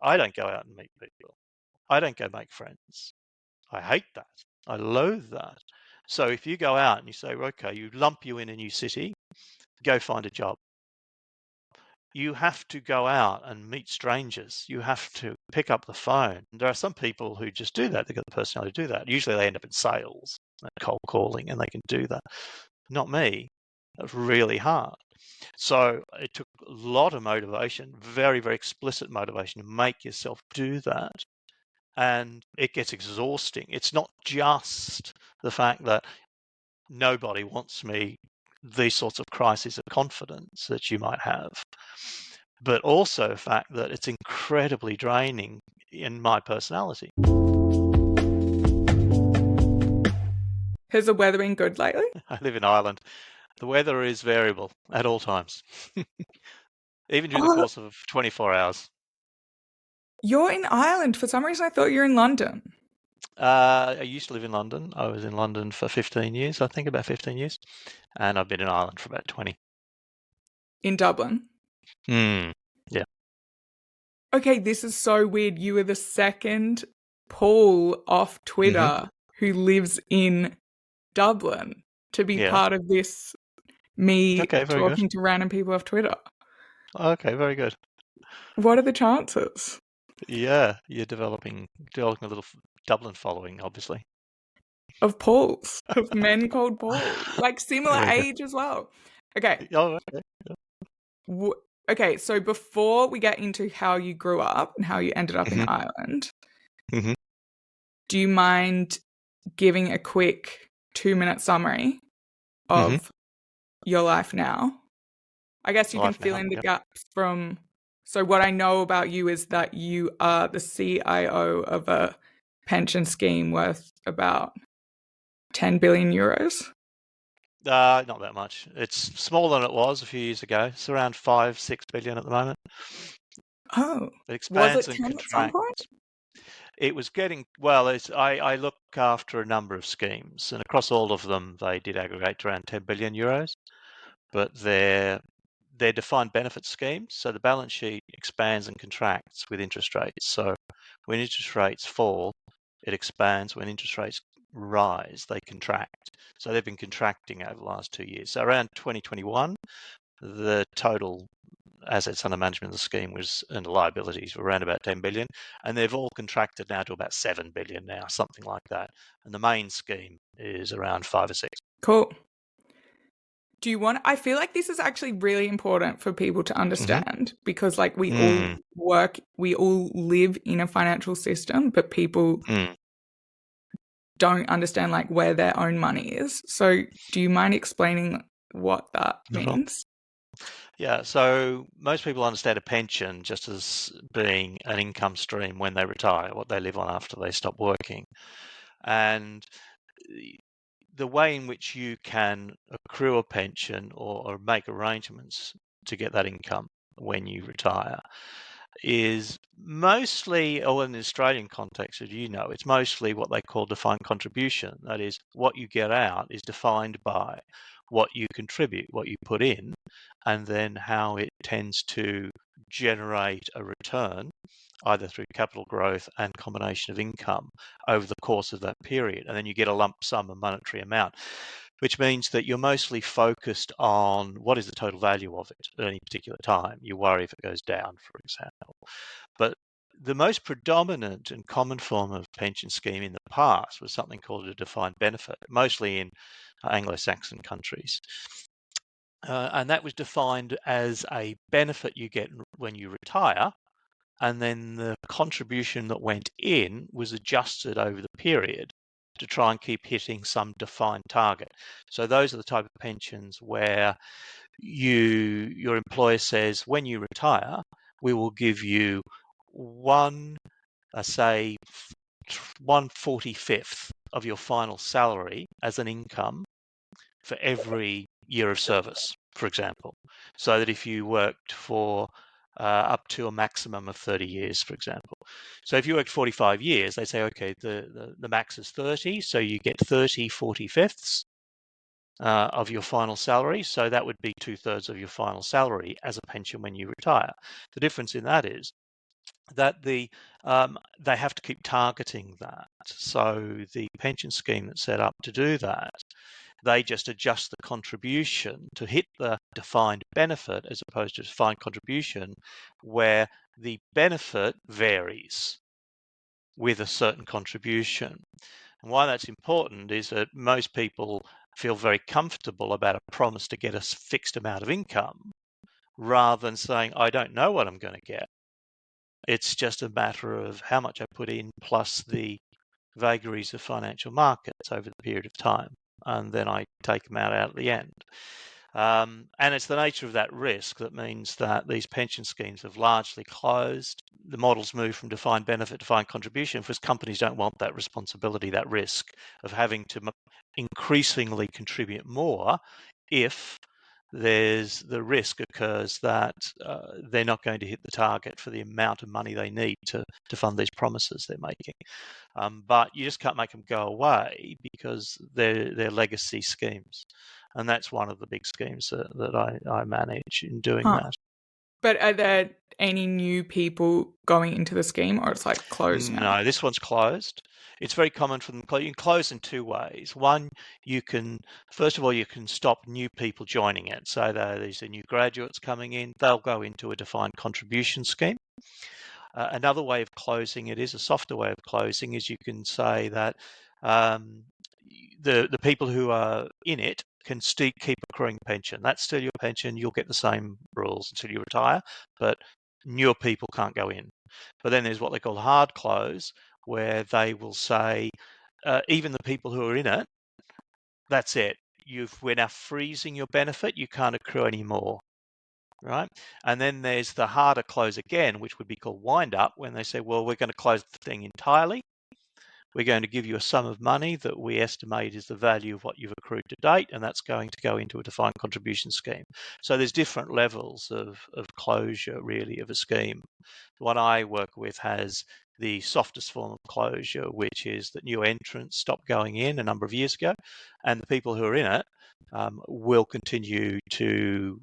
I don't go out and meet people. I don't go make friends. I hate that. I loathe that. So if you go out and you say, okay, you lump you in a new city, go find a job. You have to go out and meet strangers. You have to pick up the phone. There are some people who just do that. They've got the personality to do that. Usually they end up in sales and cold calling, and they can do that. Not me. That's really hard. So it took a lot of motivation, very, very explicit motivation to make yourself do that. And it gets exhausting. It's not just the fact that nobody wants me, these sorts of crises of confidence that you might have, but also the fact that it's incredibly draining in my personality. Has the weather been good lately? I live in Ireland. The weather is variable at all times, even during the course of 24 hours. You're in Ireland. For some reason, I thought you were in London. I used to live in London. I was in London for 15 years, I think about 15 years. And I've been in Ireland for about 20. In Dublin? Yeah. Okay, this is so weird. You were the second Paul off Twitter who lives in Dublin to be part of this, me talking to random people off Twitter. Okay, very good. What are the chances? Yeah, you're developing a little Dublin following, obviously. Of Pauls, of men called Paul, like similar age as well. Okay. Oh, okay. Yeah. Okay, so before we get into how you grew up and how you ended up in Ireland, do you mind giving a quick 2-minute summary of your life now? I guess you can fill in the gaps from... So what I know about you is that you are the CIO of a pension scheme worth about 10 billion euros. Not that much. It's smaller than it was a few years ago. It's around 5-6 billion at the moment. Oh, it expands was it 10 and at some point? It was getting, well, I look after a number of schemes, and across all of them, they did aggregate to around 10 billion euros, but they're defined benefit schemes, so the balance sheet expands and contracts with interest rates. So when interest rates fall, it expands. When interest rates rise, they contract. So they've been contracting over the last 2 years. So around 2021, the total assets under management of the scheme was, and the liabilities were around about 10 billion, and they've all contracted now to about 7 billion now, something like that. And the main scheme is around 5 or 6. Cool. Do you want... I feel like this is actually really important for people to understand because like we all live in a financial system, but people don't understand like where their own money is. So do you mind explaining what that means? Yeah, so most people understand a pension just as being an income stream when they retire, what they live on after they stop working. And the way in which you can accrue a pension or make arrangements to get that income when you retire is mostly, or in the Australian context, as you know, it's mostly what they call defined contribution. That is, what you get out is defined by what you contribute, what you put in, and then how it tends to generate a return, either through capital growth and combination of income over the course of that period. And then you get a lump sum, a monetary amount, which means that you're mostly focused on what is the total value of it at any particular time. You worry if it goes down, for example. But the most predominant and common form of pension scheme in the past was something called a defined benefit, mostly in Anglo-Saxon countries. And that was defined as a benefit you get when you retire, and then the contribution that went in was adjusted over the period to try and keep hitting some defined target. So those are the type of pensions where your employer says, when you retire, we will give you say 1/45th of your final salary as an income for every year of service, for example. So that if you worked for up to a maximum of 30 years, for example. So if you worked 45 years, they say, okay, the max is 30, so you get 30/45ths of your final salary. So that would be 2/3 of your final salary as a pension when you retire. The difference in that is that they have to keep targeting that. So the pension scheme that's set up to do that, they just adjust the contribution to hit the defined benefit as opposed to defined contribution, where the benefit varies with a certain contribution. And why that's important is that most people feel very comfortable about a promise to get a fixed amount of income rather than saying, I don't know what I'm going to get. It's just a matter of how much I put in plus the vagaries of financial markets over the period of time, and then I take them out at the end. And it's the nature of that risk that means that these pension schemes have largely closed. The models move from defined benefit to defined contribution because companies don't want that responsibility, that risk of having to increasingly contribute more if there's the risk occurs that they're not going to hit the target for the amount of money they need to fund these promises they're making. But you just can't make them go away because they're legacy schemes. And that's one of the big schemes that I manage in doing that. But are there any new people going into the scheme, or it's like closed now? No, this one's closed. It's very common for them. You can close in two ways. One, first of all, you can stop new people joining it. So these are new graduates coming in, they'll go into a defined contribution scheme. Another way of closing it is a softer way of closing is you can say that the people who are in it can still keep accruing pension. That's still your pension. You'll get the same rules until you retire, but newer people can't go in. But then there's what they call hard close, where they will say, even the people who are in it, that's it. We're now freezing your benefit. You can't accrue anymore. Right. And then there's the harder close again, which would be called wind up, when they say, well, we're going to close the thing entirely. We're going to give you a sum of money that we estimate is the value of what you've accrued to date, and that's going to go into a defined contribution scheme. So there's different levels of closure, really, of a scheme. The one I work with has the softest form of closure, which is that new entrants stopped going in a number of years ago, and the people who are in it will continue to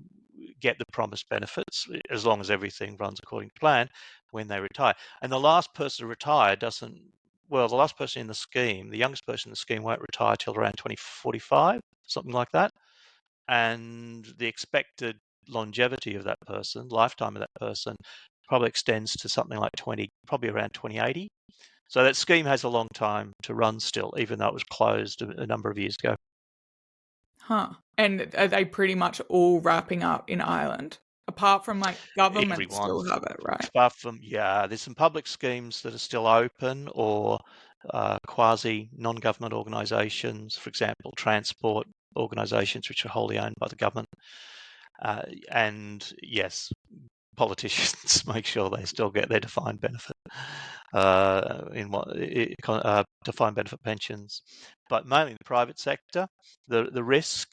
get the promised benefits as long as everything runs according to plan when they retire. And the last person to retire the last person in the scheme, the youngest person in the scheme won't retire till around 2045, something like that. And the expected longevity of that person, lifetime of that person, probably extends to something like probably around 2080. So that scheme has a long time to run still, even though it was closed a number of years ago. And are they pretty much all wrapping up in Ireland? Apart from like government Everyone, still have it, right? apart from, there's some public schemes that are still open or quasi non-government organisations, for example, transport organisations which are wholly owned by the government. And yes, politicians make sure they still get their defined benefit defined benefit pensions, but mainly the private sector. The risk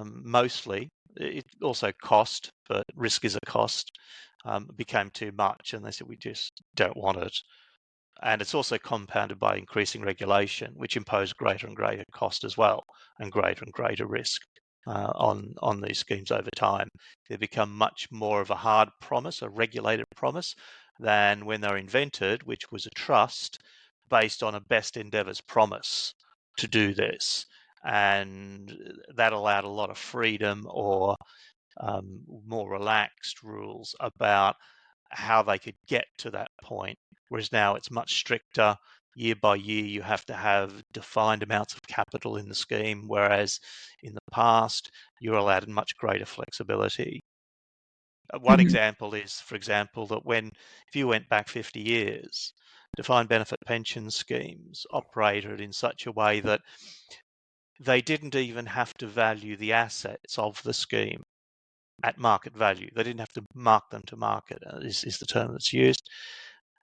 mostly, it also cost, but risk is a cost, became too much, and they said we just don't want it. And it's also compounded by increasing regulation, which imposed greater and greater cost as well, and greater risk on these schemes over time. They become much more of a hard promise, a regulated promise, than when they were invented, which was a trust based on a best endeavours promise to do this. And that allowed a lot of freedom or more relaxed rules about how they could get to that point. Whereas now it's much stricter. Year by year, you have to have defined amounts of capital in the scheme, whereas in the past, you're allowed much greater flexibility. One example is, for example, that if you went back 50 years, defined benefit pension schemes operated in such a way that they didn't even have to value the assets of the scheme at market value. They didn't have to mark them to market, is the term that's used.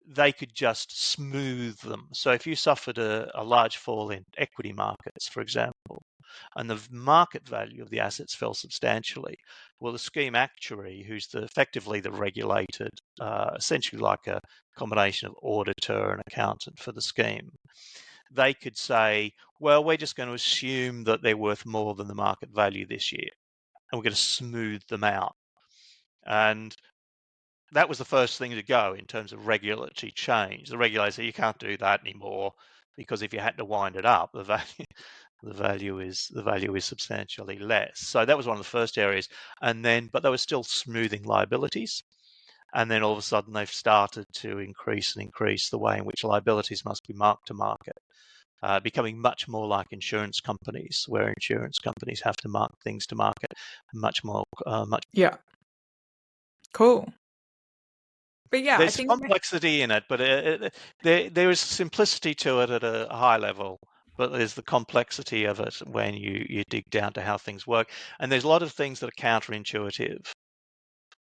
They could just smooth them. So if you suffered a large fall in equity markets, for example, and the market value of the assets fell substantially, well, the scheme actuary, who's effectively the regulated, essentially like a combination of auditor and accountant for the scheme, they could say, well, we're just going to assume that they're worth more than the market value this year, and we're going to smooth them out. And that was the first thing to go in terms of regulatory change. The regulator said you can't do that anymore, because if you had to wind it up, the value is substantially less. So that was one of the first areas. And then, but they were still smoothing liabilities. And then all of a sudden they've started to increase the way in which liabilities must be marked to market, becoming much more like insurance companies, where insurance companies have to mark things to market much more. Yeah. Cool. But yeah, there's I think complexity in it, but there is simplicity to it at a high level. But there's the complexity of it when you dig down to how things work. And there's a lot of things that are counterintuitive.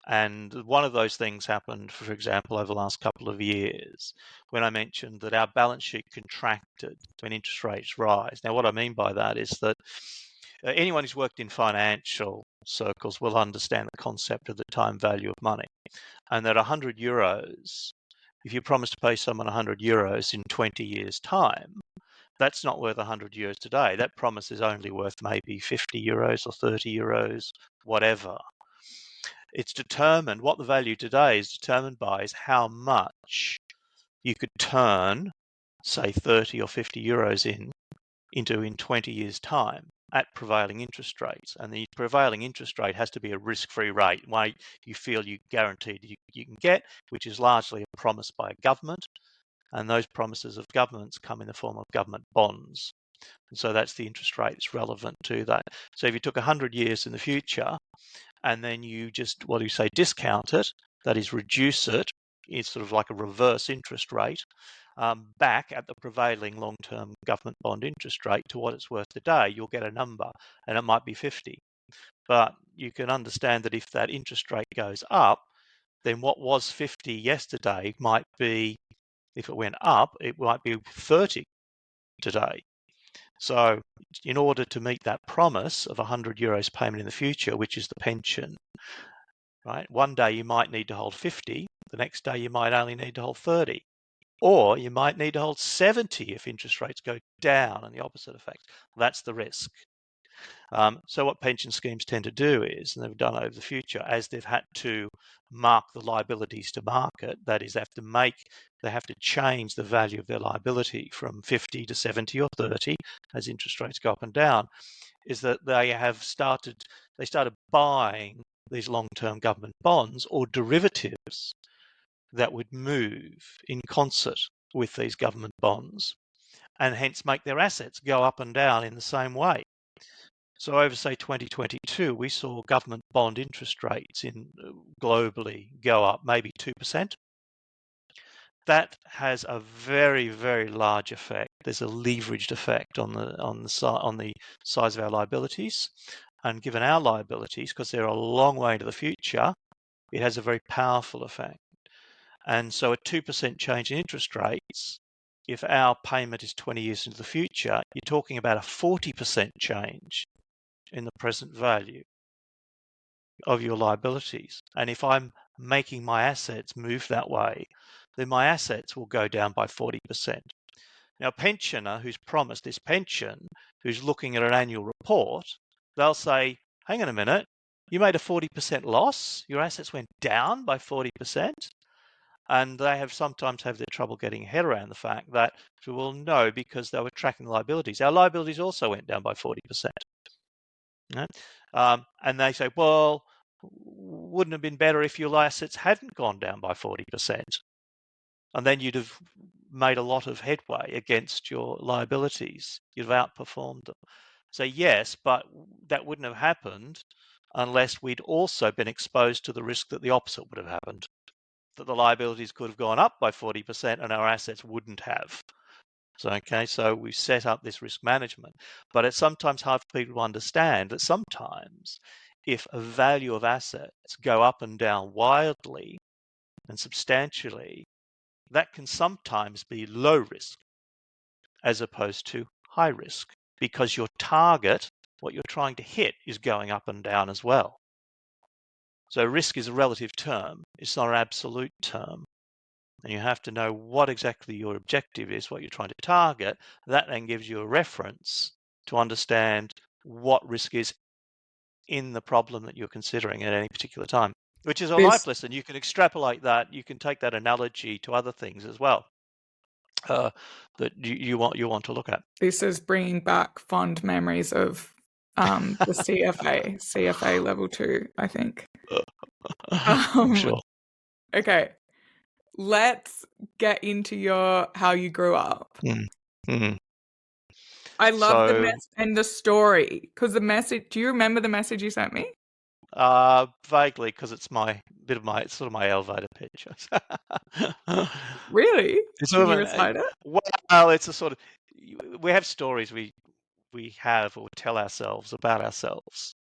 And one of those things happened, for example, over the last couple of years, when I mentioned that our balance sheet contracted when interest rates rise. Now, what I mean by that is that anyone who's worked in financial circles will understand the concept of the time value of money. And that 100 euros, if you promise to pay someone 100 euros in 20 years' time, that's not worth 100 euros today. That promise is only worth maybe 50 euros or 30 euros, whatever. It's determined, what the value today is determined by is how much you could turn, say, 30 or 50 euros into in 20 years' time at prevailing interest rates. And the prevailing interest rate has to be a risk-free rate, one you feel you guaranteed you can get, which is largely a promise by a government. And those promises of governments come in the form of government bonds. And so that's the interest rate that's relevant to that. So if you took 100 years in the future, and then you just, discount it, that is, reduce it, it's sort of like a reverse interest rate, back at the prevailing long-term government bond interest rate to what it's worth today, you'll get a number, and it might be 50. But you can understand that if that interest rate goes up, then what was 50 yesterday might be, if it went up, it might be 30 today. So in order to meet that promise of 100 euros payment in the future, which is the pension, right? One day you might need to hold 50, the next day you might only need to hold 30. Or you might need to hold 70 if interest rates go down, and the opposite effect. That's the risk. So what pension schemes tend to do is, and they've done over the future, as they've had to mark the liabilities to market, that is, they have to change the value of their liability from 50 to 70 or 30 as interest rates go up and down, is that they started buying these long-term government bonds or derivatives that would move in concert with these government bonds, and hence make their assets go up and down in the same way. So over, say, 2022, we saw government bond interest rates globally go up maybe 2%. That has a very, very large effect. There's a leveraged effect on the size of our liabilities. And given our liabilities, because they're a long way to the future, it has a very powerful effect. And so a 2% change in interest rates, if our payment is 20 years into the future, you're talking about a 40% change in the present value of your liabilities. And if I'm making my assets move that way, then my assets will go down by 40%. Now, a pensioner who's promised this pension, who's looking at an annual report, they'll say, hang on a minute, you made a 40% loss, your assets went down by 40%. And they sometimes have their trouble getting a head around the fact that, well, no, because they were tracking liabilities. Our liabilities also went down by 40%. Right? And they say, well, wouldn't it have been better if your assets hadn't gone down by 40%? And then you'd have made a lot of headway against your liabilities. You'd have outperformed them. So yes, but that wouldn't have happened unless we'd also been exposed to the risk that the opposite would have happened, that the liabilities could have gone up by 40% and our assets wouldn't have. So we've set up this risk management. But it's sometimes hard for people to understand that sometimes if a value of assets go up and down wildly and substantially, that can sometimes be low risk as opposed to high risk, because your target, what you're trying to hit, is going up and down as well. So risk is a relative term. It's not an absolute term. And you have to know what exactly your objective is, what you're trying to target. That then gives you a reference to understand what risk is in the problem that you're considering at any particular time. which is a This life lesson. You can extrapolate that. You can take that analogy to other things as well that you want to look at. this is bringing back fond memories of the CFA level 2, I think. I'm sure. Okay, let's get into how you grew up. Mm. I love the So message and the story, because the message. Do you remember the message you sent me? vaguely, because it's it's sort of my elevator pitch. Really? It's Can sort you of recite it? well, it's a sort of, we have stories we have or tell ourselves about ourselves.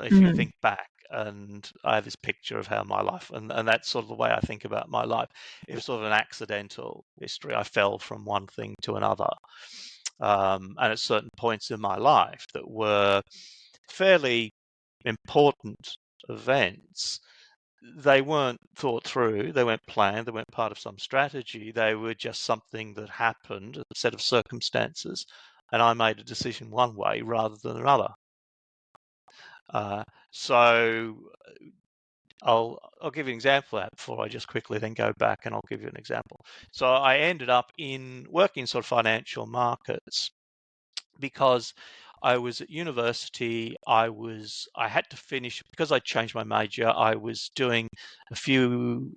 If you Mm-hmm. think back, and I have this picture of how my life, and that's sort of the way I think about my life. It was sort of an accidental history. I fell from one thing to another, and at certain points in my life that were fairly important events, they weren't thought through, they weren't planned, they weren't part of some strategy. They were just something that happened, a set of circumstances, and I made a decision one way rather than another. So I'll give you an example of that before I just quickly then go back, and I'll give you an example. So I ended up in working in sort of financial markets because I was at university. I had to finish because I changed my major. I was doing a few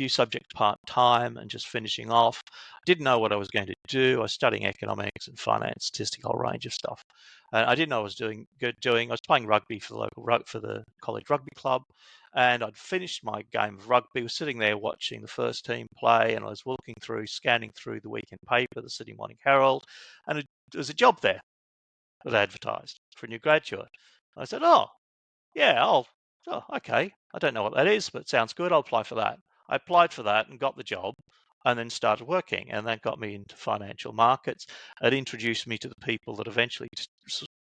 subjects part time and just finishing off. I didn't know what I was going to do. I was studying economics and finance, statistics, a whole range of stuff. And I didn't know what I was doing. I was playing rugby for the college rugby club, and I'd finished my game of rugby. I was sitting there watching the first team play, and I was scanning through the weekend paper, the Sydney Morning Herald, and there was a job there that advertised for a new graduate. I said, "Oh, yeah, okay. I don't know what that is, but it sounds good. I'll apply for that." I applied for that and got the job, and then started working, and that got me into financial markets. It introduced me to the people that eventually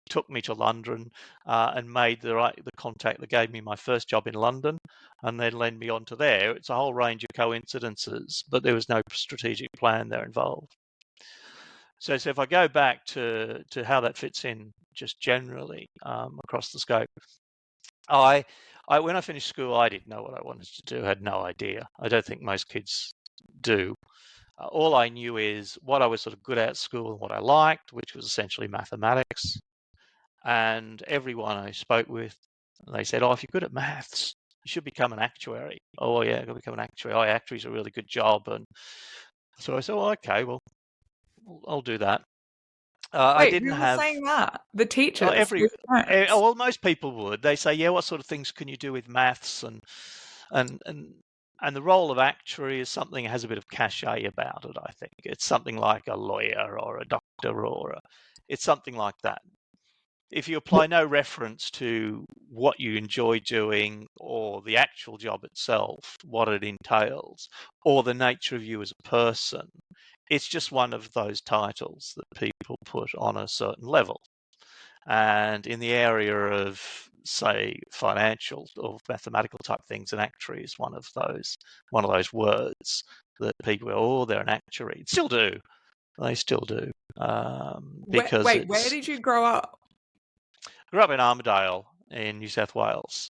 took me to London, and made the contact that gave me my first job in London, and then led me on to there. It's a whole range of coincidences, but there was no strategic plan there involved. So if I go back to how that fits in just generally across the scope, I when I finished school, I didn't know what I wanted to do. I had no idea. I don't think most kids do. All I knew is what I was sort of good at school and what I liked, which was essentially mathematics. And everyone I spoke with, they said, "Oh, if you're good at maths, you should become an actuary." "Oh, yeah, I've got to become an actuary. Oh, actuary's a really good job." And so I said, "Well, okay, well, I'll do that." I Wait, didn't who was have saying that? The teachers, your parents. well, most people would. They say, "Yeah, what sort of things can you do with maths?" And and and the role of actuary is something that has a bit of cachet about it. I think it's something like a lawyer or a doctor, it's something like that. If you apply no reference to what you enjoy doing or the actual job itself, what it entails, or the nature of you as a person, it's just one of those titles that people put on a certain level. And in the area of, say, financial or mathematical type things, an actuary is one of those words that people go, "Oh, they're an actuary." Still do. They still do. Because Wait, where did you grow up? grew up in Armidale in New South Wales.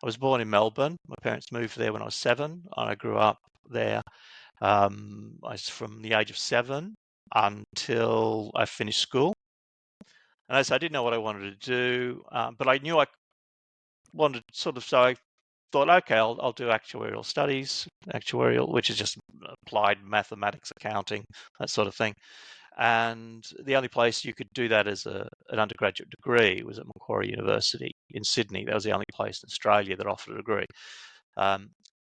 I was born in Melbourne. My parents moved there when I was 7, and I grew up there. I was from the age of 7 until I finished school. And I didn't know what I wanted to do, but I knew I wanted sort of, so I thought, okay, I'll do actuarial studies, which is just applied mathematics, accounting, that sort of thing. And the only place you could do that as an undergraduate degree was at Macquarie University in Sydney. That was the only place in Australia that offered a degree.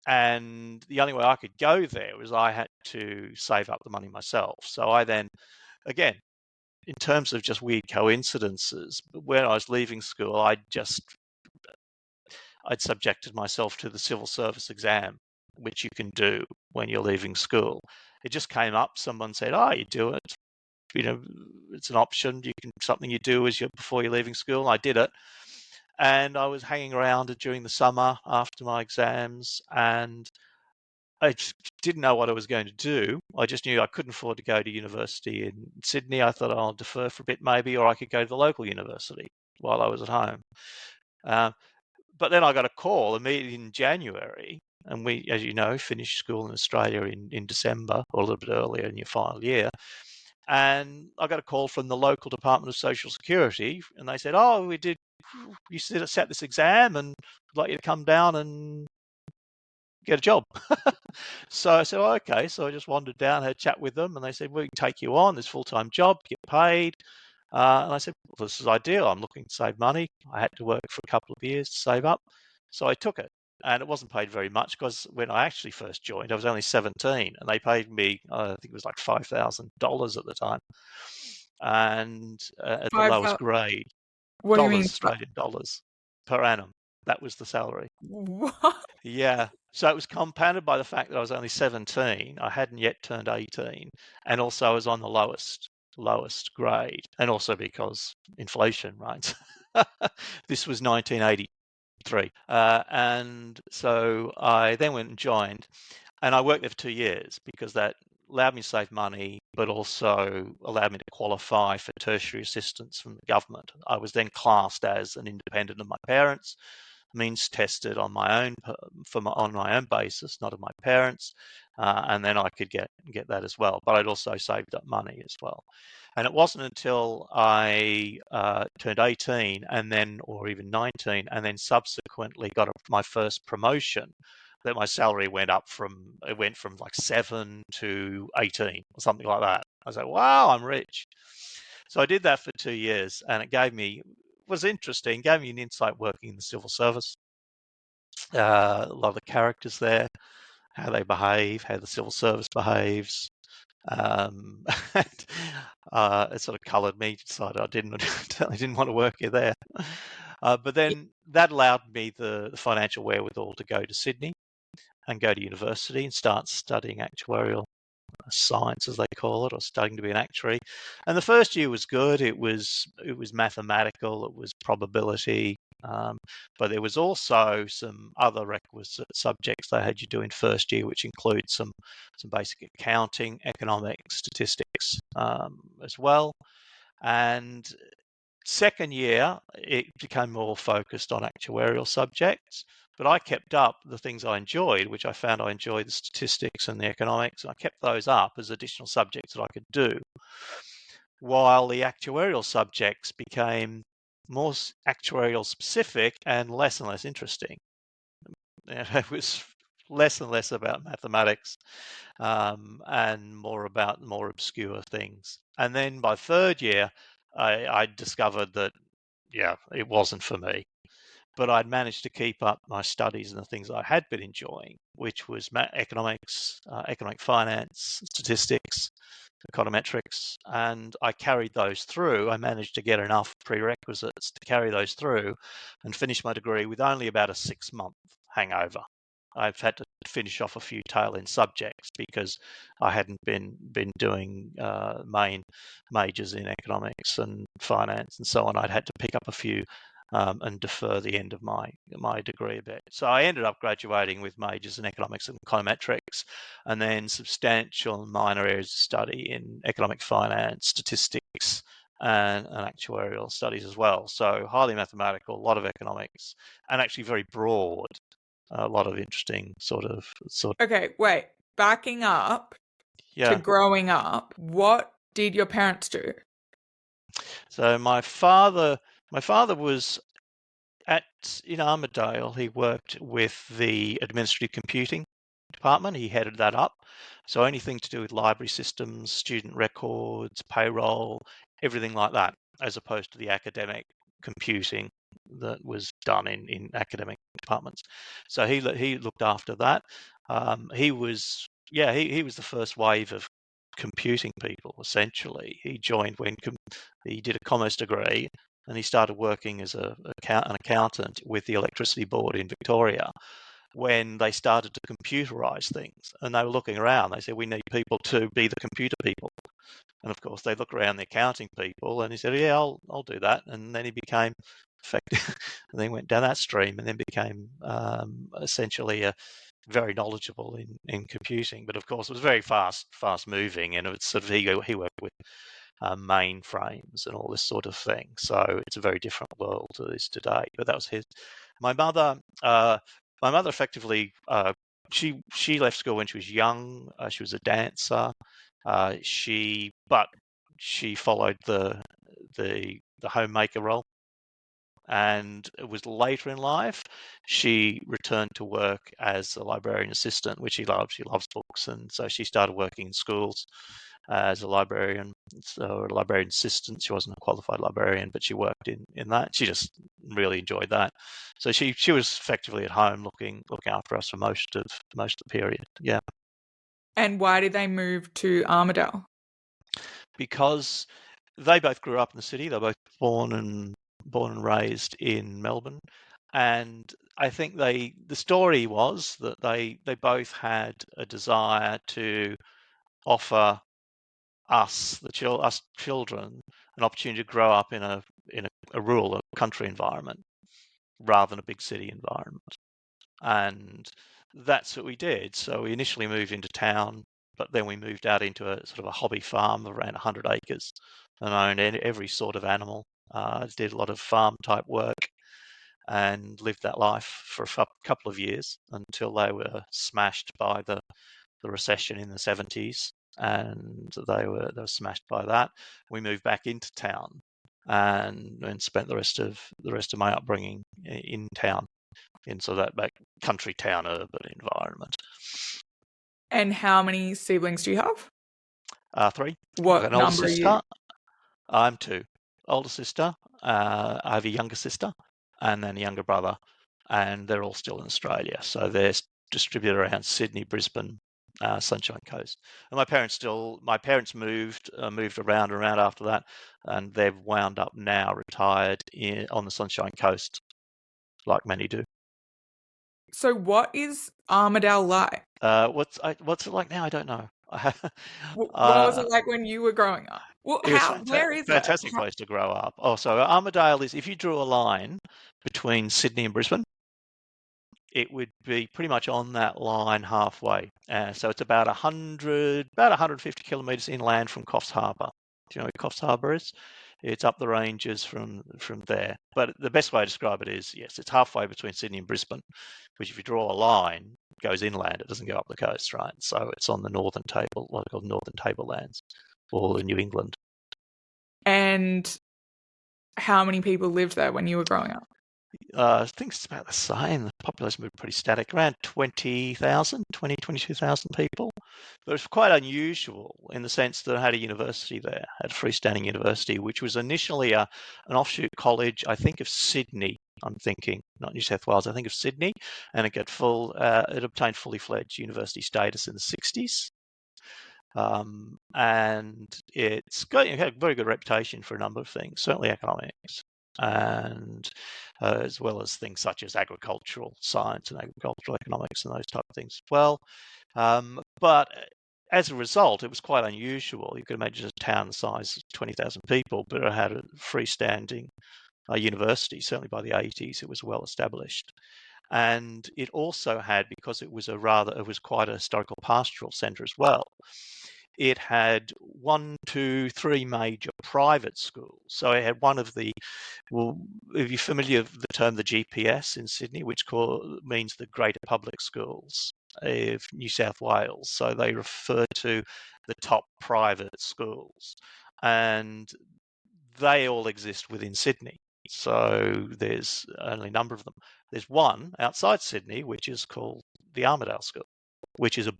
And the only way I could go there was I had to save up the money myself. So I then, again, in terms of just weird coincidences, when I was leaving school, I'd subjected myself to the civil service exam, which you can do when you're leaving school. It just came up. Someone said, "Oh, you do it. It's an option. Something you do before you're leaving school." I did it, and I was hanging around during the summer after my exams, and I just didn't know what I was going to do. I just knew I couldn't afford to go to university in Sydney. I thought, I'll defer for a bit maybe, or I could go to the local university while I was at home. But then I got a call immediately in January, and we, as you know, finished school in Australia in December, or a little bit earlier in your final year. And I got a call from the local Department of Social Security, and they said, "Oh, you sat this exam, and we'd like you to come down and get a job." So I said, "Oh, okay." So I just wandered down, had a chat with them, and they said, "We can take you on this full-time job, get paid." And I said, "Well, this is ideal. I'm looking to save money. I had to work for a couple of years to save up." So I took it. And it wasn't paid very much because when I actually first joined, I was only 17, and they paid me, I think it was like $5,000 at the time. And at the lowest grade, What do you mean? Australian dollars per annum. That was the salary. What? Yeah. So it was compounded by the fact that I was only 17. I hadn't yet turned 18. And also I was on the lowest grade. And also because inflation, right? This was 1983. And so I then went and joined. And I worked there for 2 years because that allowed me to save money, but also allowed me to qualify for tertiary assistance from the government. I was then classed as an independent of my parents, means tested on my own on my own basis, not of my parents, and then I could get that as well. But I'd also saved up money as well. And it wasn't until I turned 18 and then, or even 19, and then subsequently got my first promotion that my salary went from like 7 to 18 or something like that. I was like, wow, I'm rich. So I did that for 2 years, and was interesting, gave me an insight working in the civil service. A lot of the characters there, how they behave, how the civil service behaves. And it sort of coloured me to decide I didn't want to work there. But then that allowed me the financial wherewithal to go to Sydney and go to university and start studying actuarial science, as they call it, or studying to be an actuary. And the first year was good. It was mathematical. It was probability. But there was also some other requisite subjects they had you do in first year, which include some basic accounting, economics, statistics as well. And second year, it became more focused on actuarial subjects, but I kept up the things I enjoyed, which I found I enjoyed the statistics and the economics, and I kept those up as additional subjects that I could do, while the actuarial subjects became more actuarial specific and less interesting. It was less and less about mathematics and more about more obscure things. And then by third year, I discovered that, yeah, it wasn't for me. But I'd managed to keep up my studies and the things I had been enjoying, which was economics, economic finance, statistics, econometrics, and I carried those through. I managed to get enough prerequisites to carry those through and finish my degree with only about a 6-month hangover. I've had to finish off a few tail-end subjects because I hadn't been doing main majors in economics and finance and so on. I'd had to pick up a few and defer the end of my degree a bit. So I ended up graduating with majors in economics and econometrics, and then substantial minor areas of study in economic finance, statistics, and actuarial studies as well. So highly mathematical, a lot of economics, and actually very broad. A lot of interesting sort of. Okay, wait. Backing up to growing up, what did your parents do? So my father was in Armidale. He worked with the administrative computing department. He headed that up. So anything to do with library systems, student records, payroll, everything like that, as opposed to the academic computing that was done in academic departments. So he looked after that. He was the first wave of computing people, essentially. He joined when he did a commerce degree, and he started working as an accountant with the electricity board in Victoria when they started to computerize things. And they were looking around. They said, we need people to be the computer people. And of course, they look around the accounting people, and he said, yeah, I'll do that. And then he became effective, and then went down that stream, and then became essentially very knowledgeable in computing. But of course, it was very fast moving, and it's sort of he worked with mainframes and all this sort of thing. So it's a very different world to this today. But that was his. My mother effectively, she left school when she was young. She was a dancer. But she followed the homemaker role. And it was later in life she returned to work as a librarian assistant, which she loves. She loves books, and so she started working in schools as a librarian, so a librarian assistant. She wasn't a qualified librarian, but she worked in that. She just really enjoyed that. So she was effectively at home looking after us for most of the period. Yeah. And why did they move to Armidale? Because they both grew up in the city. They were both born and raised in Melbourne, and I think the story was that they both had a desire to offer us children an opportunity to grow up in a rural country environment rather than a big city environment. And that's what we did. So we initially moved into town, but then we moved out into a sort of a hobby farm of around 100 acres and owned every sort of animal. Did a lot of farm type work and lived that life for a couple of years until they were smashed by the recession in the 70s, and they were smashed by that. We moved back into town and spent the rest of my upbringing in town, in sort of that country town urban environment. And how many siblings do you have? 3. What I've got an older number are sister. you? I'm 2. Older sister. I have a younger sister, and then a younger brother, and they're all still in Australia. So they're distributed around Sydney, Brisbane, Sunshine Coast. And my parents moved around and around after that, and they've wound up now retired on the Sunshine Coast, like many do. So what is Armidale like? What's it like now? I don't know. What was it like when you were growing up? Well, It was where is it? fantastic place to grow up. Oh, so Armidale is, if you drew a line between Sydney and Brisbane, it would be pretty much on that line halfway. So it's about 150 kilometres inland from Coffs Harbour. Do you know where Coffs Harbour is? It's up the ranges from there. But the best way to describe it is, yes, it's halfway between Sydney and Brisbane, which if you draw a line, goes inland. It doesn't go up the coast, right? So it's on the northern tablelands, or New England. And how many people lived there when you were growing up? I think it's about the same. The population was pretty static, around 22,000 people. But it's quite unusual in the sense that I had a university there, had a freestanding university, which was initially an offshoot college, I think, of Sydney. I'm thinking, not New South Wales, I think of Sydney, and it obtained fully fledged university status in the 60s. And it had a very good reputation for a number of things, certainly economics, and as well as things such as agricultural science and agricultural economics and those type of things as well. But as a result, it was quite unusual. You could imagine a town the size of 20,000 people, but it had a freestanding university. Certainly by the 80s, it was well established. And it also had, because it was quite a historical pastoral centre as well, it had 1, 2, 3 major private schools. So it had one of the, well, are you familiar with the term the GPS in Sydney, which means the Greater Public Schools of New South Wales? So they refer to the top private schools, and they all exist within Sydney. So there's only a number of them. There's one outside Sydney, which is called the Armidale School, which is a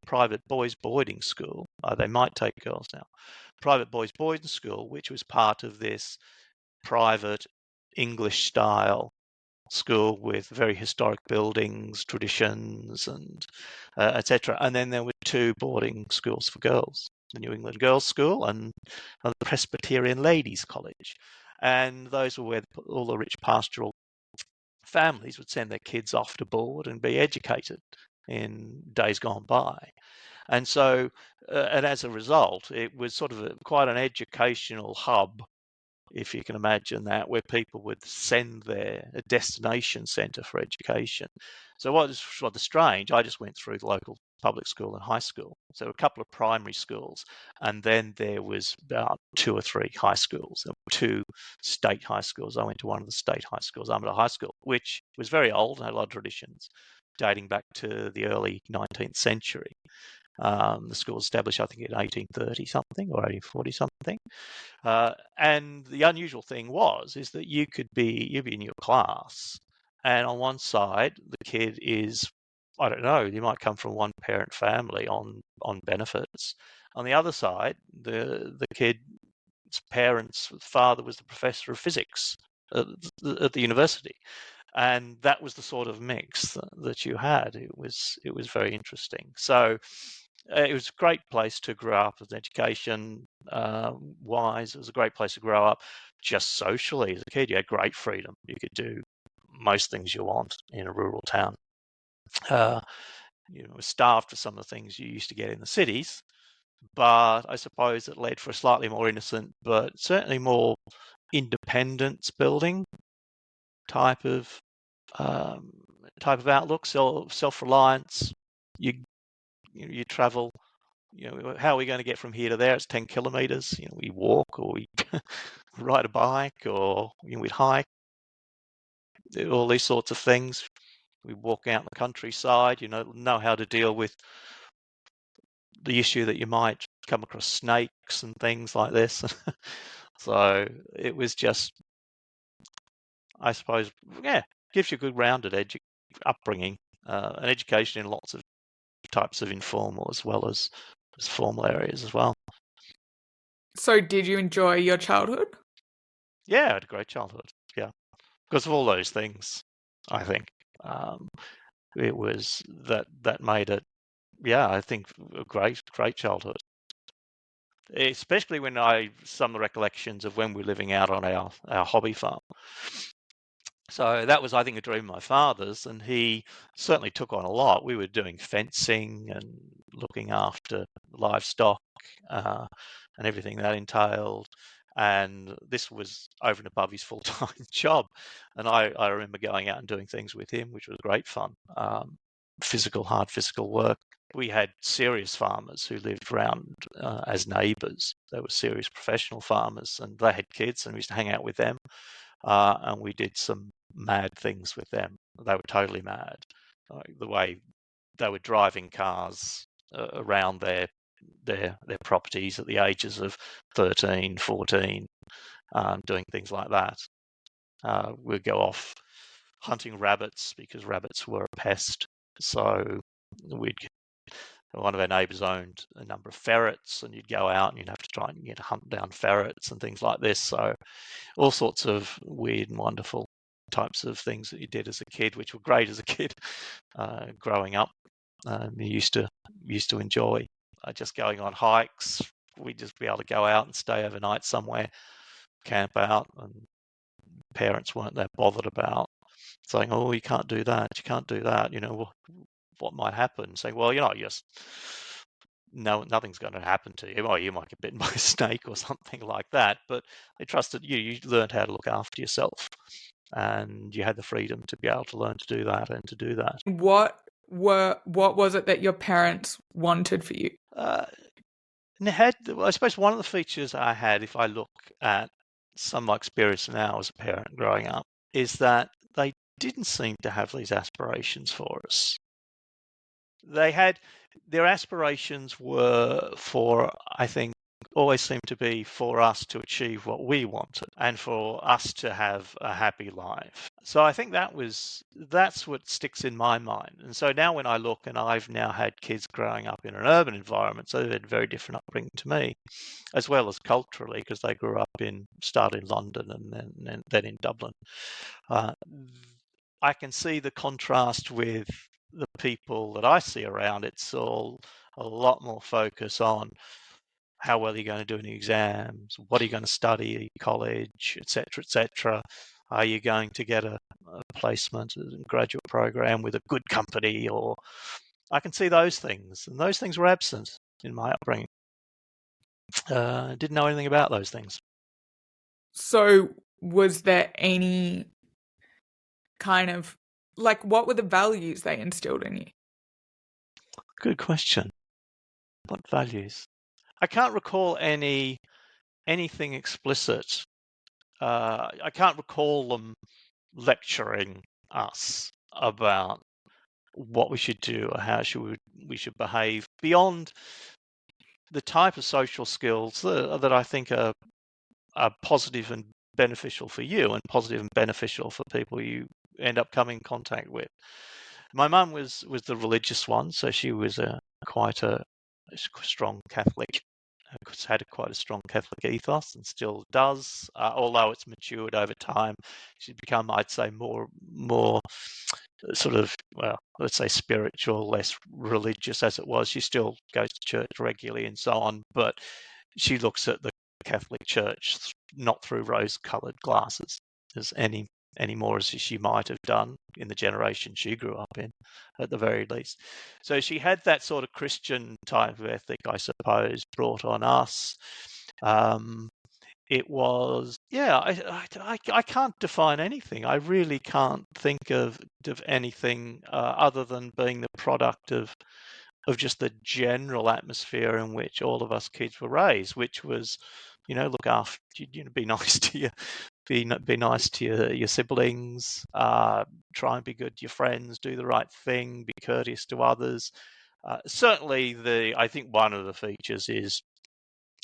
private boys boarding school. They might take girls now. Private boys boarding school, which was part of this private English style school with very historic buildings, traditions, and etc. And then there were 2 boarding schools for girls, the New England Girls' School and the Presbyterian Ladies' College. And those were where all the rich pastoral families would send their kids off to board and be educated in days gone by. And so, and as a result, it was sort of quite an educational hub, if you can imagine that, where people would send a destination centre for education. So what was rather strange, I just went through the local public school and high school. So a couple of primary schools, and then there was about 2 or 3 high schools. There were 2 state high schools. I went to one of the state high schools, Armidale High School, which was very old and had a lot of traditions dating back to the early 19th century. The school was established, I think, in 1830 something or 1840 something. And the unusual thing is that you'd be in your class, and on one side the kid is, I don't know, you might come from one parent family on benefits. On the other side, the kid's parents' father was the professor of physics at the university, and that was the sort of mix that you had. It was very interesting. So it was a great place to grow up as an education wise. It was a great place to grow up just socially. As a kid, you had great freedom. You could do most things you want in a rural town. You were starved for some of the things you used to get in the cities, but I suppose it led for a slightly more innocent, but certainly more independence building type of outlook, self-reliance. You travel. How are we going to get from here to there? It's 10 kilometers. We walk, or we ride a bike, or we'd hike. All these sorts of things. We walk out in the countryside. Know how to deal with the issue that you might come across snakes and things like this. So it was just, I suppose, gives you a good rounded upbringing, an education in lots of types of informal as well as formal areas as well. So did you enjoy your childhood? Yeah, I had a great childhood. Yeah, because of all those things, I think it was that made it. Yeah, I think a great childhood. Especially when some recollections of when we were living out on our hobby farm. So that was, I think, a dream of my father's, and he certainly took on a lot. We were doing fencing and looking after livestock and everything that entailed. And this was over and above his full-time job. And I remember going out and doing things with him, which was great fun. Hard physical work. We had serious farmers who lived around as neighbours. They were serious professional farmers, and they had kids, and we used to hang out with them. And we did some mad things with them. They were totally mad. The way they were driving cars around their properties at the ages of 13, 14, doing things like that. We'd go off hunting rabbits because rabbits were a pest. So one of our neighbours owned a number of ferrets, and you'd go out and you'd have to try and hunt down ferrets and things like this. So all sorts of weird and wonderful types of things that you did as a kid, which were great as a kid growing up. You used to enjoy just going on hikes. We'd just be able to go out and stay overnight somewhere, camp out, and parents weren't that bothered about saying, "Oh, you can't do that. You can't do that." What might happen? Saying, "Well, just no, nothing's going to happen to you. Well, you might get bitten by a snake or something like that." But they trusted you. You learned how to look after yourself, and you had the freedom to be able to learn to do that and to do that. What was it that your parents wanted for you? And I suppose one of the features I had, if I look at some of my experience now as a parent growing up, is that they didn't seem to have these aspirations for us. Their aspirations were for, I think, always seemed to be for us to achieve what we wanted and for us to have a happy life. So I think that's what sticks in my mind. And so now when I look, and I've now had kids growing up in an urban environment, so they've had a very different upbringing to me, as well as culturally, because they grew up started in London and then in Dublin. I can see the contrast with the people that I see around. It's all a lot more focus on how well you're going to do in the exams, what are you going to study at college, etc., etc. Are you going to get a placement, a graduate program with a good company? Or I can see those things, and those things were absent in my upbringing. Didn't know anything about those things. So was there any kind of, what were the values they instilled in you? Good question. What values? I can't recall anything explicit. I can't recall them lecturing us about what we should do or how we should behave beyond the type of social skills that I think are positive and beneficial for you and positive and beneficial for people you end up coming in contact with. My mum was the religious one, so she was quite a strong Catholic. Had quite a strong Catholic ethos and still does, although it's matured over time. She's become, I'd say, more sort of, well, let's say spiritual, less religious as it was. She still goes to church regularly and so on, but she looks at the Catholic Church not through rose-coloured glasses as any more as she might have done in the generation she grew up in, at the very least. So she had that sort of Christian type of ethic, I suppose, brought on us. It was, yeah, I can't define anything. I really can't think of anything other than being the product of just the general atmosphere in which all of us kids were raised, which was, look after, be nice to you, be nice to your siblings, try and be good to your friends, do the right thing, be courteous to others. Certainly, I think one of the features is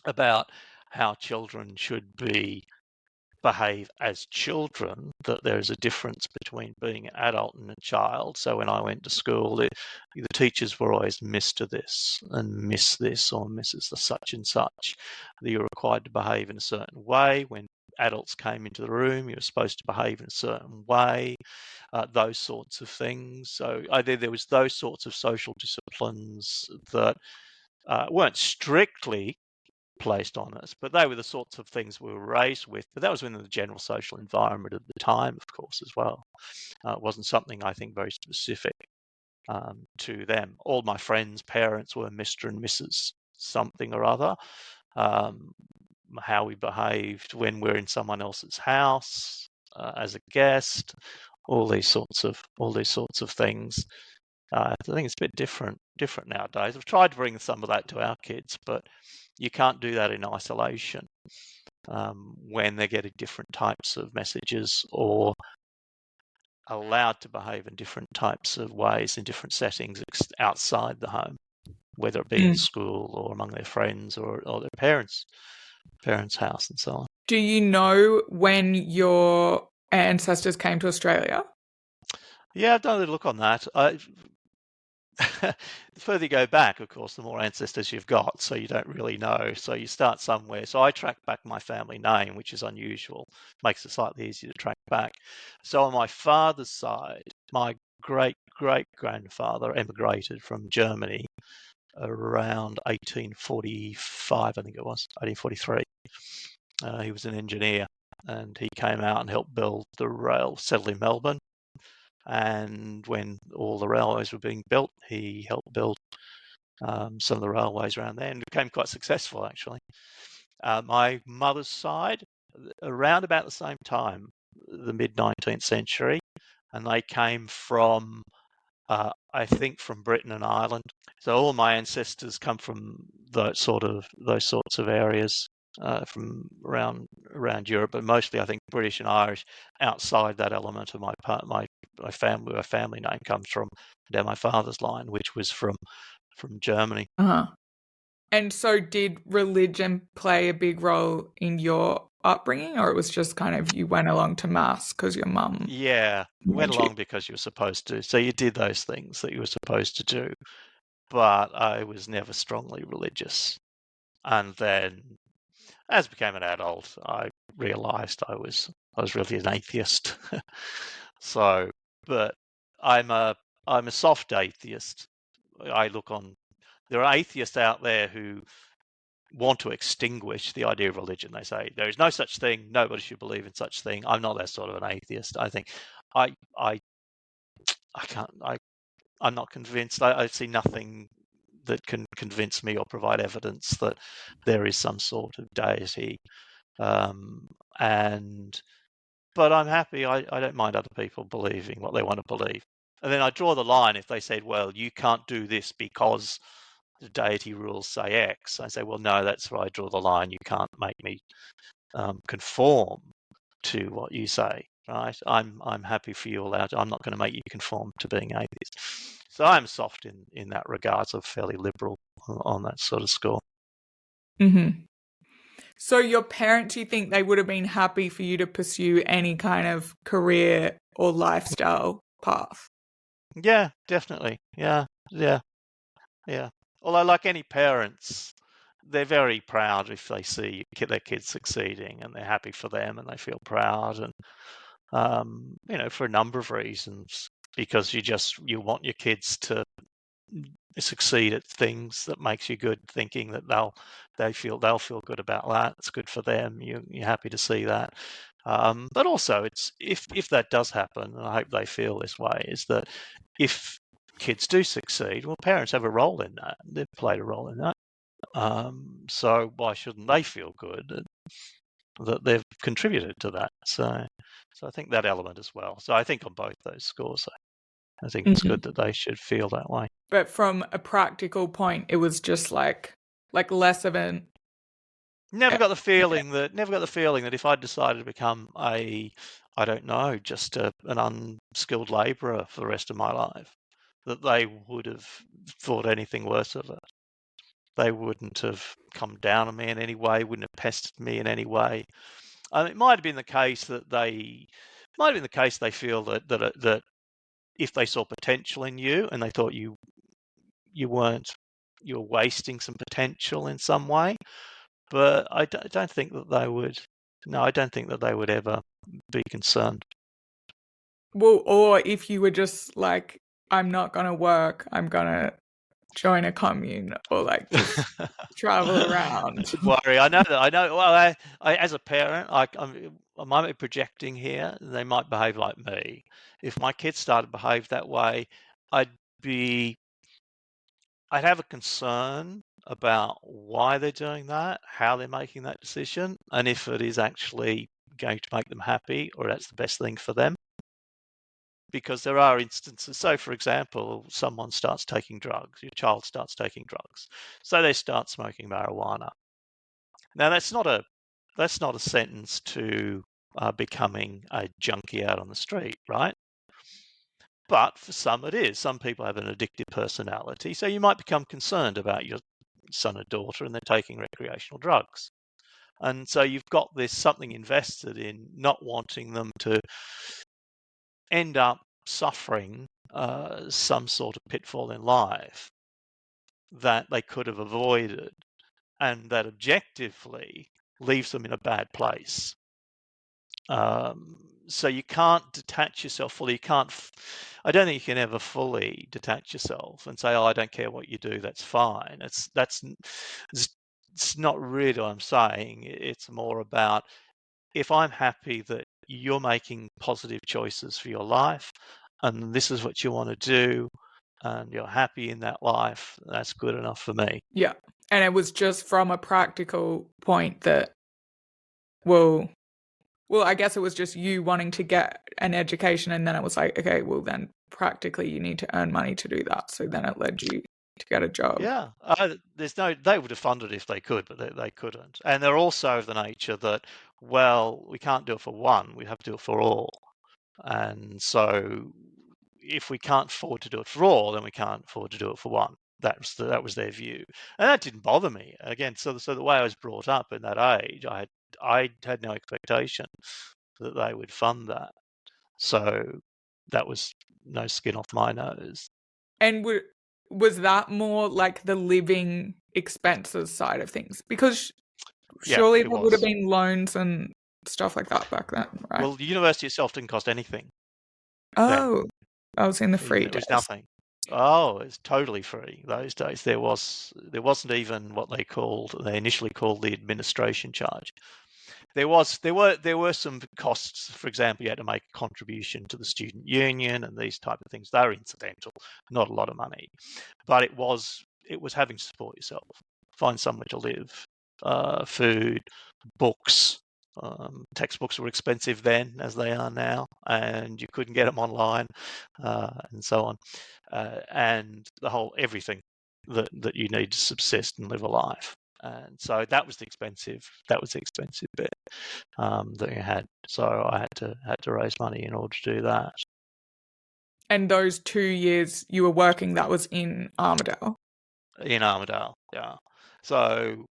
about how children should behave as children, that there is a difference between being an adult and a child. So when I went to school, the teachers were always Mr. this and Miss this or Mrs. the such and such. You're required to behave in a certain way. When adults came into the room, you were supposed to behave in a certain way, those sorts of things. So there was those sorts of social disciplines that weren't strictly placed on us, but they were the sorts of things we were raised with. But that was within the general social environment at the time, of course, as well. It wasn't something, I think, very specific to them. All my friends' parents were Mr. and Mrs. something or other. How we behaved when we're in someone else's house as a guest, all these sorts of things. I think it's a bit different nowadays. I've tried to bring some of that to our kids, but you can't do that in isolation when they're getting different types of messages or allowed to behave in different types of ways in different settings outside the home, whether it be in school or among their friends or their parents' house and so on. Do you know when your ancestors came to Australia? Yeah, I've done a little look on that. The further you go back, of course, the more ancestors you've got, so you don't really know. So you start somewhere. So I track back my family name, which is unusual, makes it slightly easier to track back. So on my father's side, my great-great-grandfather emigrated from Germany around 1845, I think it was, 1843. He was an engineer, and he came out and helped build the rail, settled in Melbourne. And when all the railways were being built, he helped build some of the railways around there and became quite successful, actually. My mother's side, around about the same time, the mid-19th century, and they came from, I think, from Britain and Ireland. So all my ancestors come from those sorts of areas. From around Europe, but mostly I think British and Irish. Outside that element of my family, where family name comes from, down my father's line, which was from Germany. And so, did religion play a big role in your upbringing, or it was just kind of you went along to mass because your mum? Yeah, went along because you were supposed to. So you did those things that you were supposed to do, but I was never strongly religious. And then, as I became an adult, I realised I was really an atheist. So, but I'm a soft atheist. There are atheists out there who want to extinguish the idea of religion. They say there is no such thing. Nobody should believe in such thing. I'm not that sort of an atheist. I think I can't. I'm not convinced. I see nothing that can convince me or provide evidence that there is some sort of deity. But I'm happy. I don't mind other people believing what they want to believe. And then I draw the line if they said, well, you can't do this because the deity rules say X. I say, well, no, that's where I draw the line. You can't make me conform to what you say, right? I'm happy for you allowed. I'm not going to make you conform to being atheist. So I'm soft in that regard. So fairly liberal on that sort of score. Mm-hmm. So your parents, you think they would have been happy for you to pursue any kind of career or lifestyle path? Yeah, definitely. Yeah. Although, like any parents, they're very proud if they see their kids succeeding, and they're happy for them, and they feel proud, and for a number of reasons, because you want your kids to succeed at things that makes you good, thinking that they'll feel good about that. It's good for them. You're happy to see that. But also, it's if that does happen, and I hope they feel this way, is that if kids do succeed, well, parents have a role in that. They've played a role in that. So why shouldn't they feel good that they've contributed to that? So I think that element as well. So I think on both those scores, I think it's good that they should feel that way. But from a practical point, it was just like less of an. Never got the feeling that if I'd decided to become I don't know, just an unskilled labourer for the rest of my life, that they would have thought anything worse of it. They wouldn't have come down on me in any way, wouldn't have pestered me in any way. It might have been the case that they feel that if they saw potential in you and they thought you were wasting some potential in some way. But I don't think that they would. No, I don't think that they would ever be concerned. Well, or if you were just like, I'm not going to work, I'm going to join a commune or like just travel around. Worry. I know that. I know. Well, I as a parent, I might be projecting here. They might behave like me. If my kids started to behave that way, I'd have a concern about why they're doing that, how they're making that decision, and if it is actually going to make them happy or that's the best thing for them. Because there are instances. So, for example, someone starts taking drugs, your child starts taking drugs. So they start smoking marijuana. Now, that's not a sentence to becoming a junkie out on the street, right? But for some it is. Some people have an addictive personality. So you might become concerned about your son or daughter and they're taking recreational drugs. And so you've got this something invested in not wanting them to end up suffering some sort of pitfall in life that they could have avoided and that objectively leaves them in a bad place. So you can't detach yourself fully. I don't think you can ever fully detach yourself and say, "Oh, I don't care what you do. That's fine." It's not really what I'm saying. It's more about if I'm happy that you're making positive choices for your life and this is what you want to do and you're happy in that life, that's good enough for me. Yeah. And it was just from a practical point that, well, I guess it was just you wanting to get an education, and then it was like, okay, well, then practically you need to earn money to do that. So then it led you to get a job. Yeah, they would have funded if they could, but they couldn't. And they're also of the nature that, well, we can't do it for one, we have to do it for all. And so if we can't afford to do it for all, then we can't afford to do it for one. That was their view, and that didn't bother me. Again, so the way I was brought up in that age, I had no expectation that they would fund that. So that was no skin off my nose. And was that more like the living expenses side of things? Because surely there would have been loans and stuff like that back then, right? Well, the university itself didn't cost anything. Oh, I was in the free It was days. nothing. Oh, it's totally free those days. There wasn't even what they initially called the administration charge. There were some costs. For example, you had to make a contribution to the student union and these type of things. They're incidental, not a lot of money, but it was having to support yourself, find somewhere to live, food, books, Textbooks were expensive then, as they are now, and you couldn't get them online, and so on, and everything that you need to subsist and live a life. And so that was the expensive bit that you had. So I had to raise money in order to do that. And those 2 years you were working, that was in Armidale? In Armidale, yeah. So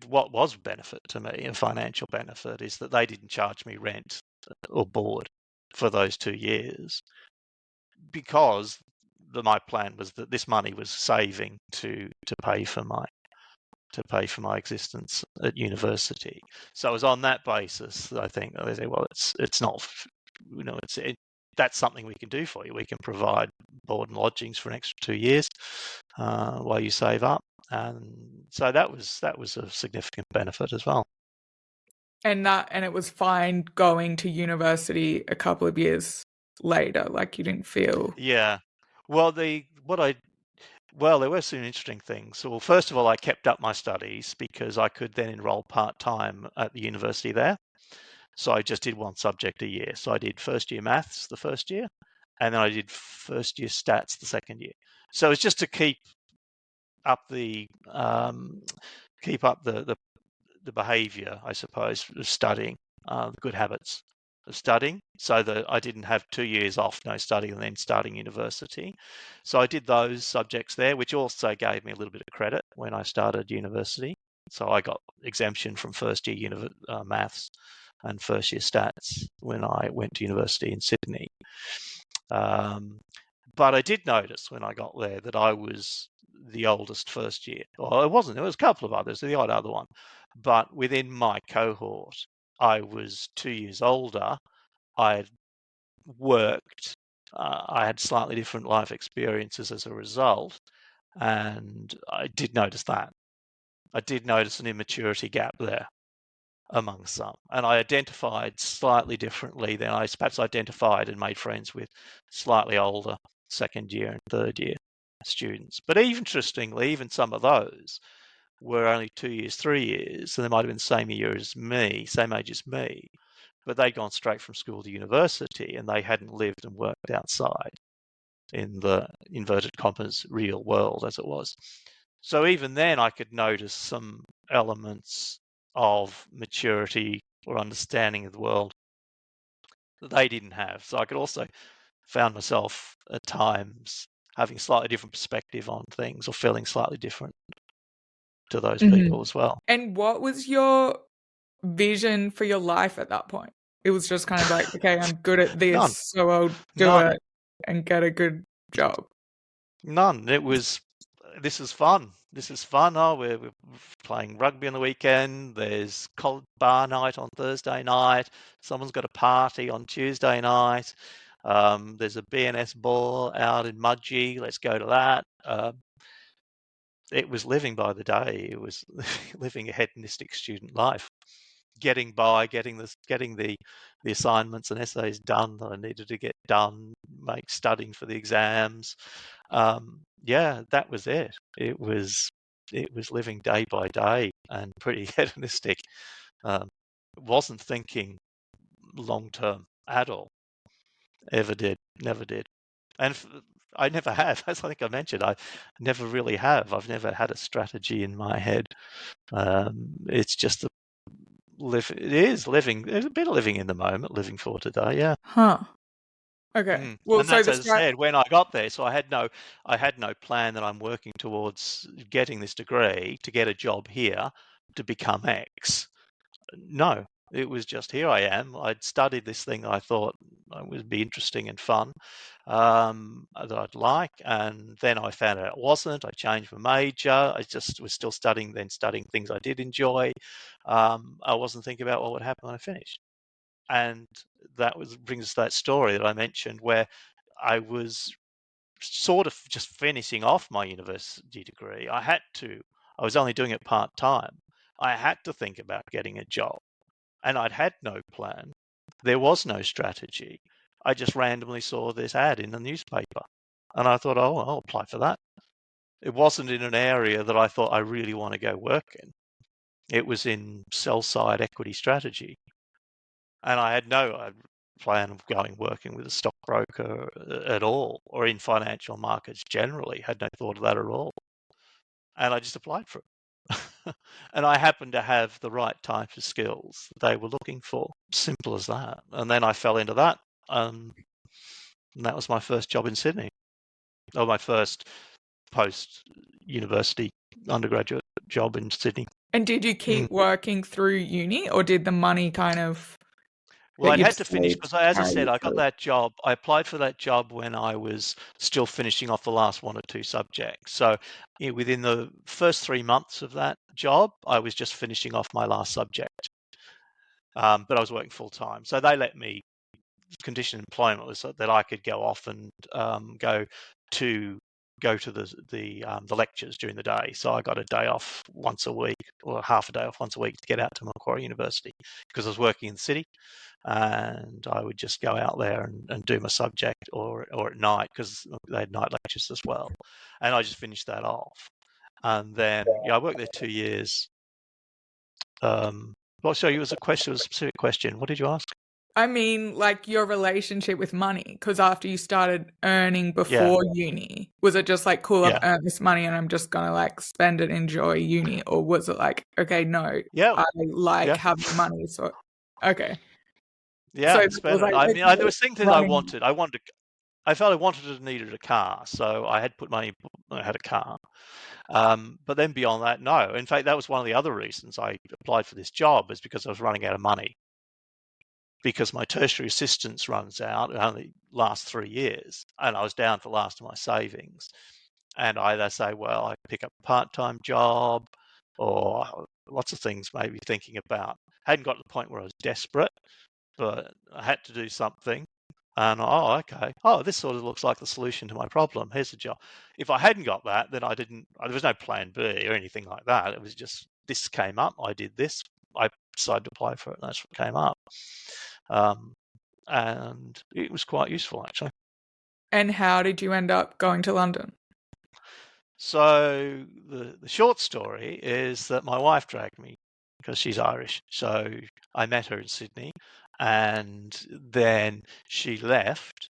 what was benefit to me, a financial benefit, is that they didn't charge me rent or board for those 2 years, because my plan was that this money was saving to pay for my existence at university. So it was on that basis that I think they say, well, it's not, that's something we can do for you. We can provide board and lodgings for an extra 2 years while you save up, and so that was a significant benefit as well. And it was fine going to university a couple of years later, like you didn't feel. Yeah. Well, there were some interesting things. Well, first of all, I kept up my studies because I could then enroll part-time at the university there. So I just did one subject a year. So I did first year maths the first year, and then I did first year stats the second year. So it's just to keep up the behavior, I suppose, of studying, the good habits of studying, so that I didn't have 2 years off, no study, and then starting university. So I did those subjects there, which also gave me a little bit of credit when I started university. So I got exemption from first year maths and first year stats when I went to university in Sydney. But I did notice when I got there that I was the oldest first year. Well, it wasn't. There was a couple of others, the odd other one. But within my cohort, I was 2 years older. I had worked. I had slightly different life experiences as a result. And I did notice that. I did notice an immaturity gap there among some. And I identified slightly differently than I perhaps identified and made friends with slightly older second year and third year students. But interestingly, even some of those were only 2 years, 3 years, and they might have been the same age as me, but they'd gone straight from school to university and they hadn't lived and worked outside in the inverted commas real world, as it was. So even then I could notice some elements of maturity or understanding of the world that they didn't have. So I could also found myself at times having a slightly different perspective on things or feeling slightly different to those people as well. And what was your vision for your life at that point? It was just kind of like, okay, I'm good at this, None. so I'll do None. it and get a good job. None. This is fun. This is fun. Oh, we're playing rugby on the weekend. There's bar night on Thursday night. Someone's got a party on Tuesday night. There's a BNS ball out in Mudgee. Let's go to that. It was living by the day. It was living a hedonistic student life, getting by, getting the assignments and essays done that I needed to get done, studying for the exams. That was it. It was living day by day and pretty hedonistic. Wasn't thinking long term at all. Ever did. Never did. And I never have. As I think I mentioned, I never really have. I've never had a strategy in my head. It's just it is living. There's a bit of living in the moment, living for today. Yeah. Huh. Okay. Well, and so that's, as I said, when I got there. So I had no plan that I'm working towards getting this degree to get a job here to become X. No, it was just here I am. I'd studied this thing I thought would be interesting and fun, that I'd like, and then I found out it wasn't. I changed my major. I just was still studying things I did enjoy. I wasn't thinking about what would happen when I finished. And that brings us to that story that I mentioned where I was sort of just finishing off my university degree. I was only doing it part-time. I had to think about getting a job. And I'd had no plan. There was no strategy. I just randomly saw this ad in the newspaper. And I thought, oh, I'll apply for that. It wasn't in an area that I thought I really want to go work in. It was in sell-side equity strategy. And I had no plan of working with a stockbroker at all, or in financial markets generally. Had no thought of that at all. And I just applied for it. And I happened to have the right type of skills they were looking for. Simple as that. And then I fell into that. And that was my first job in Sydney, or my first post-university undergraduate job in Sydney. And did you keep working through uni, or did the money kind of Well, that I'd you've had to finish saved because, as I carry said, you I got through? that job. I applied for that job when I was still finishing off the last one or two subjects. So within the first 3 months of that job, I was just finishing off my last subject. But I was working full time. So they let me, condition employment was that I could go off and go to the lectures during the day. So I got a day off once a week, or half a day off once a week, to get out to Macquarie University, because I was working in the city, and I would just go out there and do my subject, or at night, because they had night lectures as well. And I just finished that off. And then I worked there 2 years. Well, so it was a specific question. What did you ask? I mean, like your relationship with money, because after you started earning Yeah, before uni, was it just like, cool, I've yeah, earned this money and I'm just gonna like spend it, enjoy uni? Or was it like, okay, no, yeah, I like yeah, having money, so okay. So yeah. it was Spent it. like I mean, there literally was things that I running. wanted. I felt I wanted and needed a car, so I had put money. I had a car. But then beyond that, no. In fact, that was one of the other reasons I applied for this job, is because I was running out of money, because my tertiary assistance runs out. It only lasts 3 years, and I was down to the last of my savings. And I either say, well, I pick up a part-time job, or lots of things maybe thinking about. Hadn't got to the point where I was desperate, but I had to do something. And okay. This sort of looks like the solution to my problem. Here's the job. If I hadn't got that, then there was no plan B or anything like that. It was just, this came up. I did this. I decided to apply for it, and that's what came up. And it was quite useful, actually. And how did you end up going to London? So the short story is that my wife dragged me, because she's Irish. So I met her in Sydney, and then she left,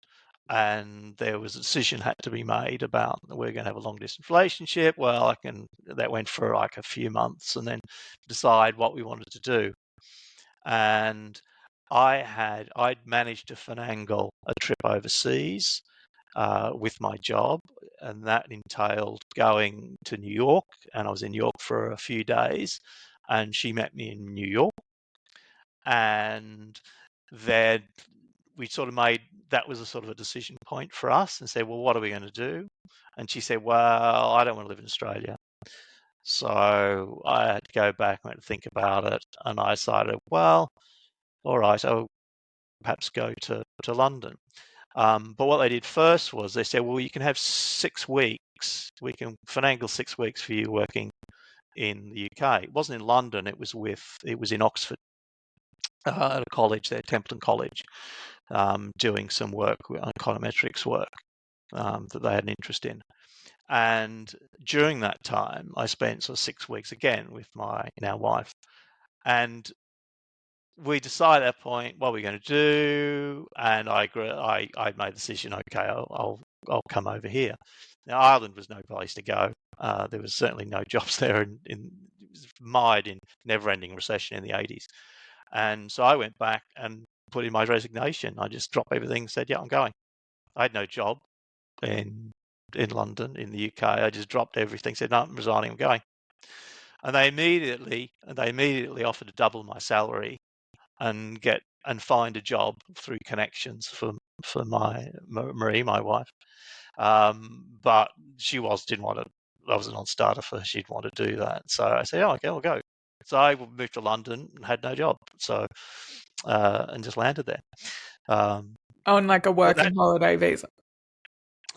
and there was a decision had to be made about, we're going to have a long distance relationship. Well, that went for like a few months, and then decide what we wanted to do. And I'd managed to finagle a trip overseas with my job, and that entailed going to New York. And I was in New York for a few days, and she met me in New York. And then we sort of made that was a sort of a decision point for us, and said, well, what are we going to do? And she said, well, I don't want to live in Australia. So I had to go back and think about it, and I decided, well, all right, I'll perhaps go to London. But what they did first was they said, well, you can have 6 weeks. We can finagle 6 weeks for you working in the UK. It wasn't in London. It was in Oxford, at a college there, Templeton College, doing some work, econometrics work, that they had an interest in. And during that time, I spent sort of 6 weeks again with my now wife. And we decided at that point what we're going to do, and I made the decision. Okay, I'll come over here. Now, Ireland was no place to go. There was certainly no jobs there, it was mired in never-ending recession in the 80s. And so I went back and put in my resignation. I just dropped everything and said, yeah, I'm going. I had no job in London, in the UK. I just dropped everything, said, no, I'm resigning, I'm going. And they immediately offered to double my salary and find a job through connections for Marie, my wife. But she didn't want to. I was a non-starter for her. She'd want to do that. So I said, okay, I'll go. So I moved to London and had no job. So and just landed there. On like a working holiday visa.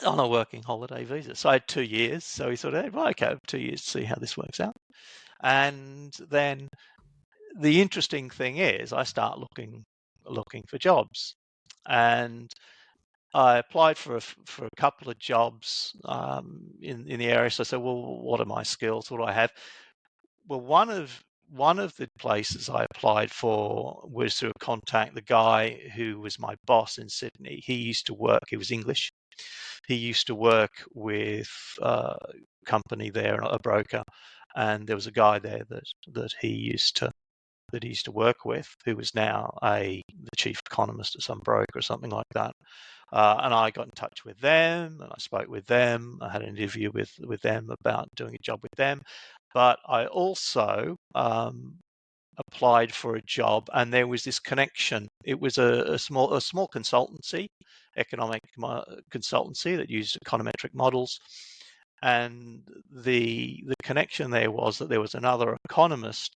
On a working holiday visa. So I had 2 years. So we sort of, okay, 2 years to see how this works out. And then the interesting thing is, I start looking for jobs, and I applied for a couple of jobs in the area. So I said, well, what are my skills? What do I have? Well, one of one of the places I applied for was through a contact. The guy who was my boss in Sydney, he was English. He used to work with a company there, a broker, and there was a guy there that he used to work with, who was now the chief economist of some broker or something like that. And I got in touch with them, and I spoke with them. I had an interview with them about doing a job with them. But I also applied for a job, and there was this connection. It was a small consultancy, economic consultancy that used econometric models, and the connection there was that there was another economist.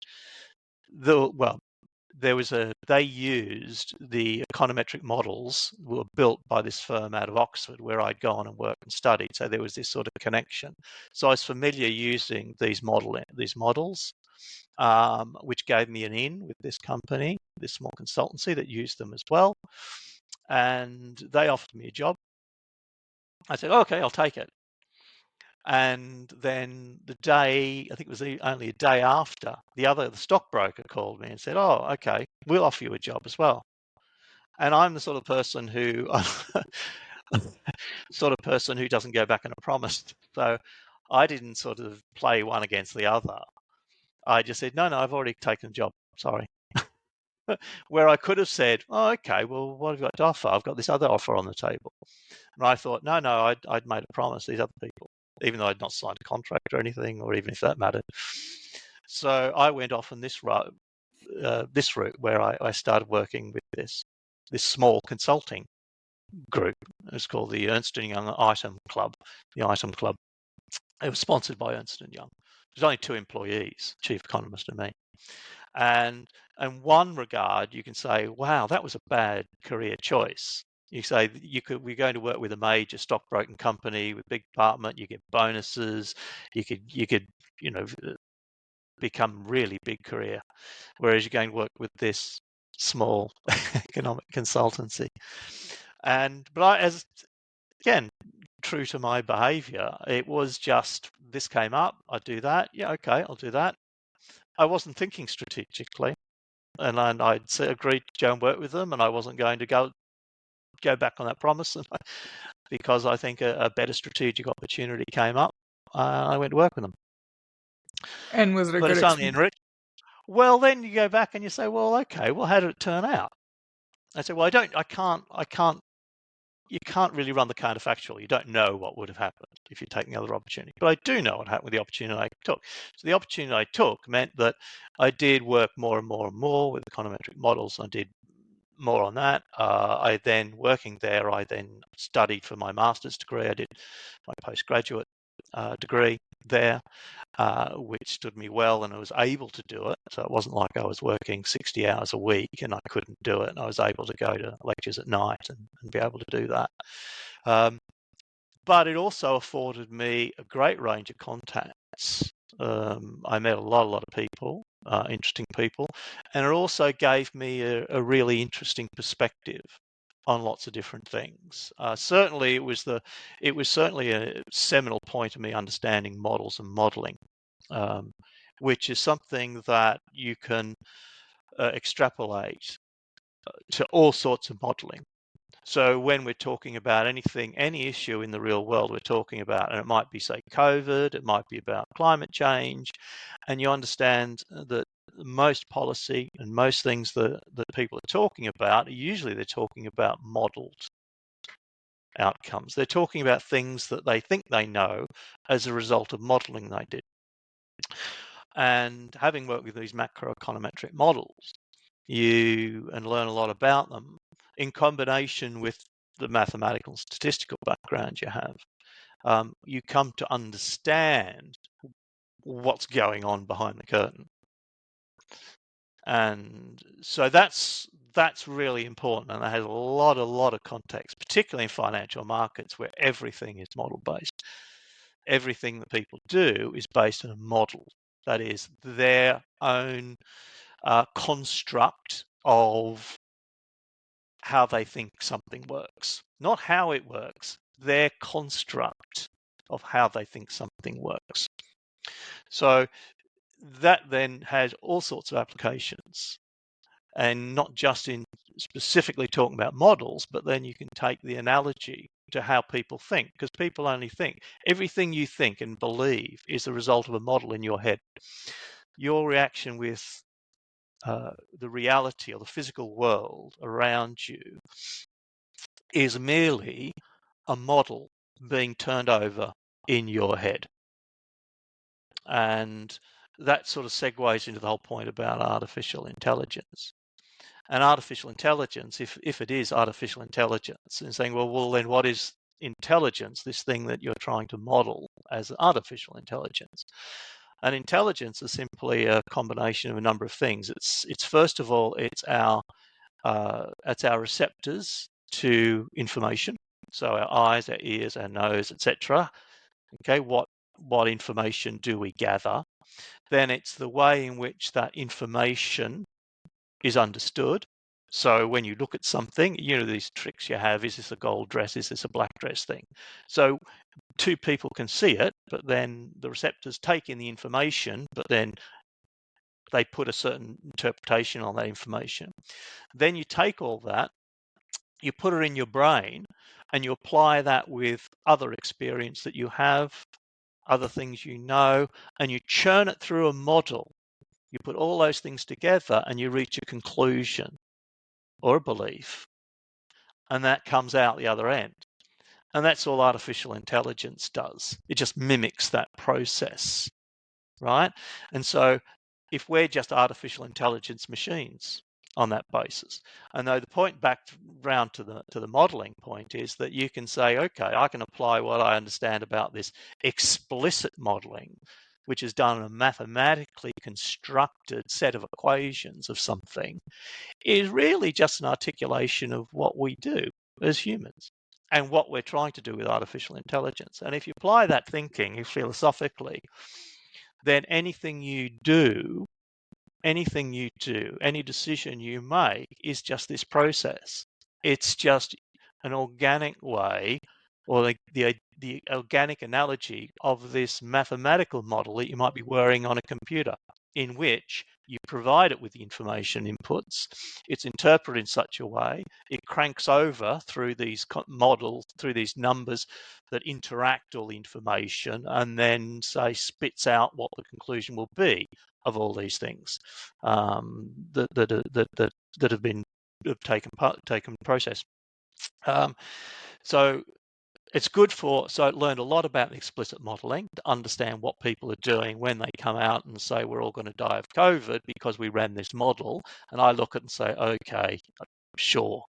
They used the econometric models were built by this firm out of Oxford, where I'd gone and worked and studied. So there was this sort of connection. So I was familiar using these models, which gave me an in with this company, this small consultancy that used them as well. And they offered me a job. I said, okay, I'll take it. And then the day, I think it was only a day after, the stockbroker called me and said, oh, okay, we'll offer you a job as well. And I'm the sort of person who doesn't go back on a promise. So I didn't sort of play one against the other. I just said, no, I've already taken the job. Sorry. Where I could have said, oh, okay, well, what have you got to offer? I've got this other offer on the table. And I thought, no, I'd made a promise to these other people, even though I'd not signed a contract or anything, or even if that mattered. So I went off on this route where I started working with this small consulting group. It's called the Ernst & Young Item Club. The Item Club. It was sponsored by Ernst & Young. There's only 2 employees, chief economist and me. And in one regard, you can say, wow, that was a bad career choice. You say we're going to work with a major stockbroking company with big department. You get bonuses. You could become really big career. Whereas you're going to work with this small economic consultancy. But again, true to my behavior, it was just, this came up, I'd do that. Yeah, okay, I'll do that. I wasn't thinking strategically, and I'd agreed to go and work with them, and I wasn't going to go back on that promise because I think a better strategic opportunity came up. I went to work with them. And was it a but good it's only enriched. Well, then you go back and you say, well, okay, well, how did it turn out? I say, well, I can't. You can't really run the counterfactual. You don't know what would have happened if you're taking the other opportunity. But I do know what happened with the opportunity I took. So the opportunity I took meant that I did work more and more and more with econometric models. I did more on that. I then, working there, I then studied for my master's degree. I did my postgraduate degree there, which stood me well, and I was able to do it. So it wasn't like I was working 60 hours a week and I couldn't do it. And I was able to go to lectures at night and be able to do that. But it also afforded me a great range of contacts. I met a lot of people, interesting people, and it also gave me a really interesting perspective on lots of different things. Certainly, it was certainly a seminal point of me understanding models and modeling, which is something that you can extrapolate to all sorts of modeling. So when we're talking about any issue in the real world, we're talking about, and it might be, say, COVID, it might be about climate change, and you understand that most policy and most things that people are talking about, usually they're talking about modeled outcomes. They're talking about things that they think they know as a result of modeling they did. And having worked with these macroeconometric models, and learn a lot about them in combination with the mathematical and statistical background you have, you come to understand what's going on behind the curtain. And so that's really important, and it has a lot of context, particularly in financial markets where everything is model based. Everything that people do is based on a model, that is their own construct of how they think something works, not how it works, their construct of how they think something works. So that then has all sorts of applications, and not just in specifically talking about models, but then you can take the analogy to how people think, because people only think. Everything you think and believe is the result of a model in your head. Your reaction with the reality or the physical world around you is merely a model being turned over in your head. And that sort of segues into the whole point about artificial intelligence. And artificial intelligence, if it is artificial intelligence, and saying, well, then what is intelligence, this thing that you're trying to model as artificial intelligence? And intelligence is simply a combination of a number of things. It's first of all, it's our receptors to information. So our eyes, our ears, our nose, etc. Okay, what information do we gather? Then it's the way in which that information is understood. So when you look at something, these tricks you have, is this a gold dress? Is this a black dress thing? So two people can see it, but then the receptors take in the information, but then they put a certain interpretation on that information. Then you take all that, you put it in your brain, and you apply that with other experience that you have, other things you know, and you churn it through a model. You put all those things together and you reach a conclusion or a belief, and that comes out the other end. And that's all artificial intelligence does. It just mimics that process, right? And so if we're just artificial intelligence machines on that basis, and though the point back round to the modeling point is that you can say, okay, I can apply what I understand about this explicit modeling, which is done in a mathematically constructed set of equations of something, is really just an articulation of what we do as humans and what we're trying to do with artificial intelligence. And if you apply that thinking philosophically, then anything you do, any decision you make is just this process. It's just an organic way, or the organic analogy of this mathematical model that you might be wearing on a computer, in which you provide it with the information inputs. It's interpreted in such a way, it cranks over through these models, through these numbers that interact all the information, and then spits out what the conclusion will be of all these things that have been taken process. So it's good so I learned a lot about explicit modeling to understand what people are doing when they come out and say we're all going to die of COVID because we ran this model. And I look at it and say, okay, sure,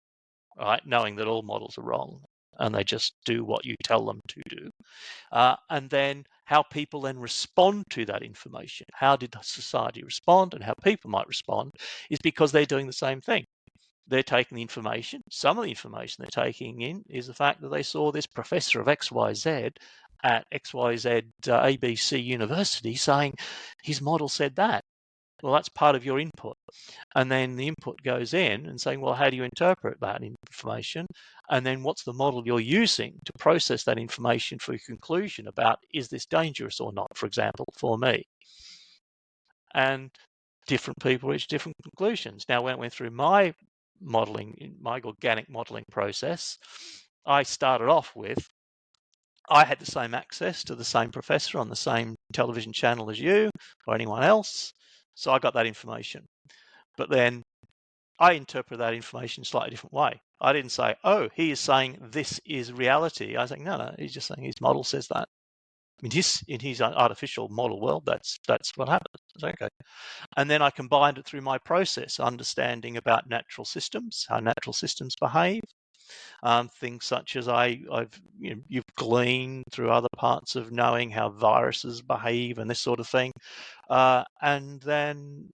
right, knowing that all models are wrong and they just do what you tell them to do. And then how people then respond to that information. How did society respond, and how people might respond is because they're doing the same thing. They're taking the information. Some of the information they're taking in is the fact that they saw this professor of XYZ at XYZ ABC University saying his model said that. Well, that's part of your input. And then the input goes in and saying, well, how do you interpret that information? And then what's the model you're using to process that information for a conclusion about, is this dangerous or not, for example, for me? And different people reach different conclusions. Now, when I went through my modeling, my organic modeling process, I started off with, I had the same access to the same professor on the same television channel as you or anyone else. So I got that information. But then I interpret that information in a slightly different way. I didn't say, oh, he is saying this is reality. I was like, no, he's just saying his model says that. I mean, in his artificial model world, that's what happens. Okay. And then I combined it through my process, understanding about natural systems, how natural systems behave, things such as you've gleaned through other parts of knowing how viruses behave and this sort of thing, and then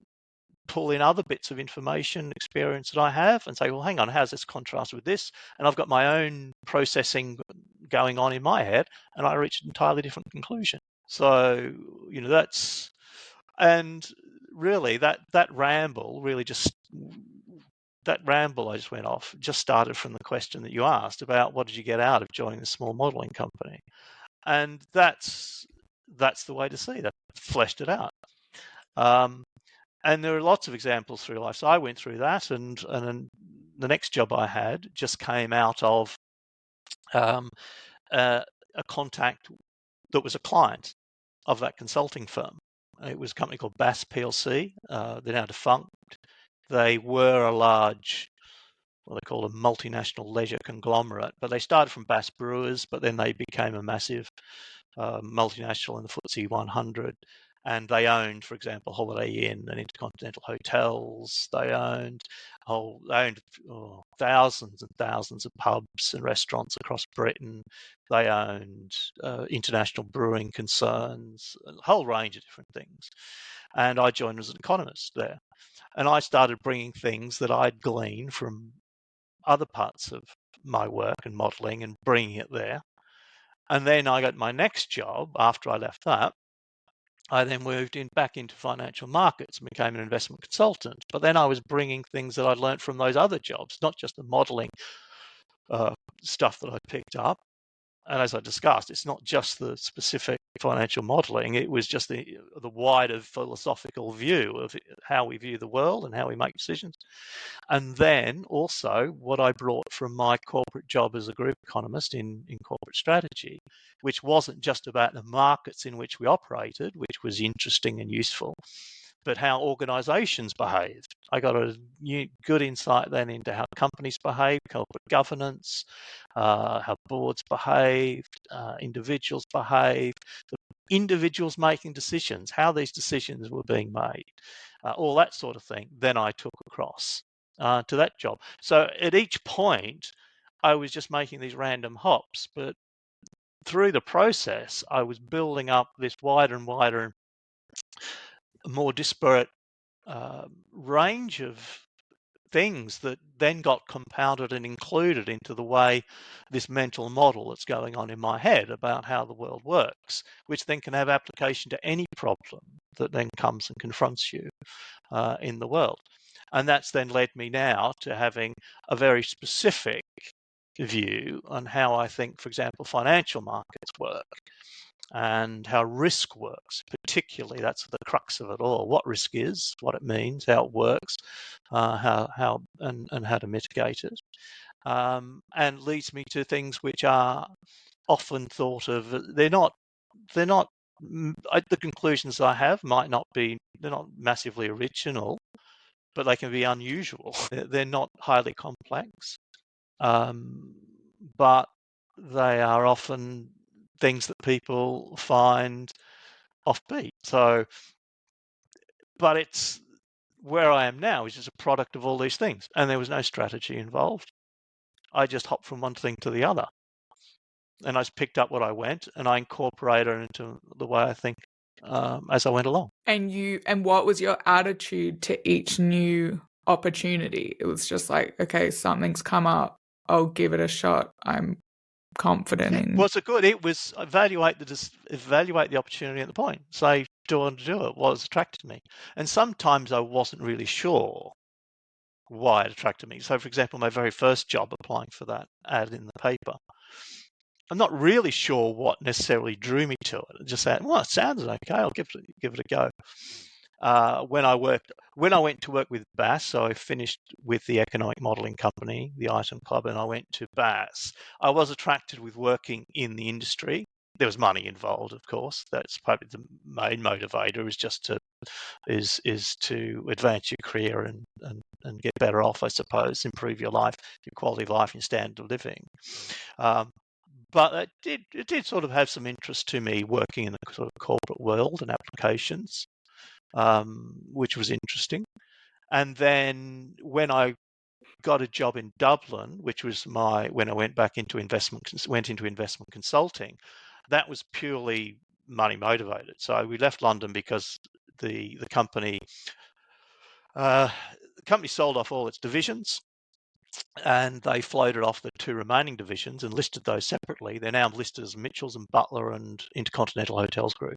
pull in other bits of information, experience that I have, and say, well, hang on, how's this contrast with this? And I've got my own processing going on in my head, and I reach an entirely different conclusion. So, that's, and really that ramble really just, that ramble I just went off just started from the question that you asked about what did you get out of joining a small modeling company? And that's the way to see that, fleshed it out. And there are lots of examples through life. So I went through that, and the next job I had just came out of a contact that was a client of that consulting firm. It was a company called Bass PLC. They're now defunct. They were a large, what they call a multinational leisure conglomerate, but they started from Bass Brewers, but then they became a massive multinational in the FTSE 100. And they owned, for example, Holiday Inn and Intercontinental Hotels. They owned thousands and thousands of pubs and restaurants across Britain. They owned international brewing concerns, a whole range of different things. And I joined as an economist there. And I started bringing things that I'd gleaned from other parts of my work and modelling and bringing it there. And then I got my next job after I left that. I then moved back into financial markets and became an investment consultant. But then I was bringing things that I'd learned from those other jobs, not just the modelling stuff that I picked up. And as I discussed, it's not just the specific financial modelling, it was just the wider philosophical view of how we view the world and how we make decisions. And then also what I brought from my corporate job as a group economist in corporate strategy, which wasn't just about the markets in which we operated, which was interesting and useful, but how organizations behaved. I got a good insight then into how companies behave, corporate governance, how boards behaved, individuals behaved, the individuals making decisions, how these decisions were being made, all that sort of thing. Then I took across to that job. So at each point, I was just making these random hops, but through the process, I was building up this wider and wider, more disparate range of things that then got compounded and included into the way this mental model that's going on in my head about how the world works, which then can have application to any problem that then comes and confronts you in the world. And that's then led me now to having a very specific view on how I think, for example, financial markets work and how risk works. Particularly, that's the crux of it all: what risk is, what it means, how it works, how and how to mitigate it, and leads me to things which are often thought of. They're not. The conclusions I have might not be. They're not massively original, but they can be unusual. They're not highly complex, but they are often things that people find offbeat. So, but it's where I am now is just a product of all these things, and there was no strategy involved. I just hopped from one thing to the other, and I just picked up what I went, and I incorporated it into the way I think as I went along. And what was your attitude to each new opportunity? It was just like, okay, something's come up, I'll give it a shot. I'm confident in. Was it good? It was evaluate the opportunity at the point. Say, do I want to do it? What attracted me? And sometimes I wasn't really sure why it attracted me. So, for example, my very first job applying for that ad in the paper, I'm not really sure what necessarily drew me to it. I just said, well, it sounds okay. I'll give it a go. When I went to work with Bass, so I finished with the economic modelling company, the Item Club, and I went to Bass. I was attracted with working in the industry. There was money involved, of course. That's probably the main motivator, is to advance your career and get better off, I suppose, improve your life, your quality of life, your standard of living. But it did sort of have some interest to me working in the sort of corporate world and applications. Which was interesting. And then when I got a job in Dublin, which was when I went into investment consulting, that was purely money motivated. So we left London because the company sold off all its divisions, and they floated off the two remaining divisions and listed those separately. They're now listed as Mitchells and Butler and Intercontinental Hotels Group.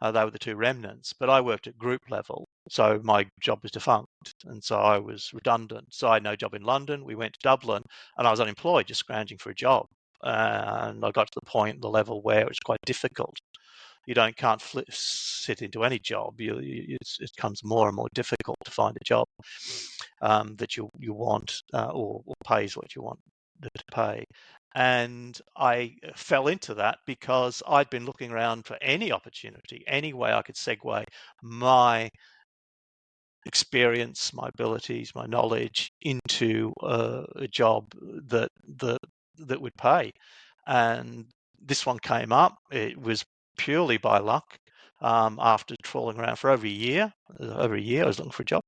They were the two remnants, but I worked at group level, so my job was defunct, and so I was redundant. So I had no job in London. We went to Dublin, and I was unemployed, just scrounging for a job. And I got to the level where it was quite difficult can't sit into any job. It becomes more and more difficult to find a job that you want or pays what you want to pay. And I fell into that because I'd been looking around for any opportunity, any way I could segue my experience, my abilities, my knowledge into a job that would pay. And this one came up. It was purely by luck. After trawling around for over a year, I was looking for a job.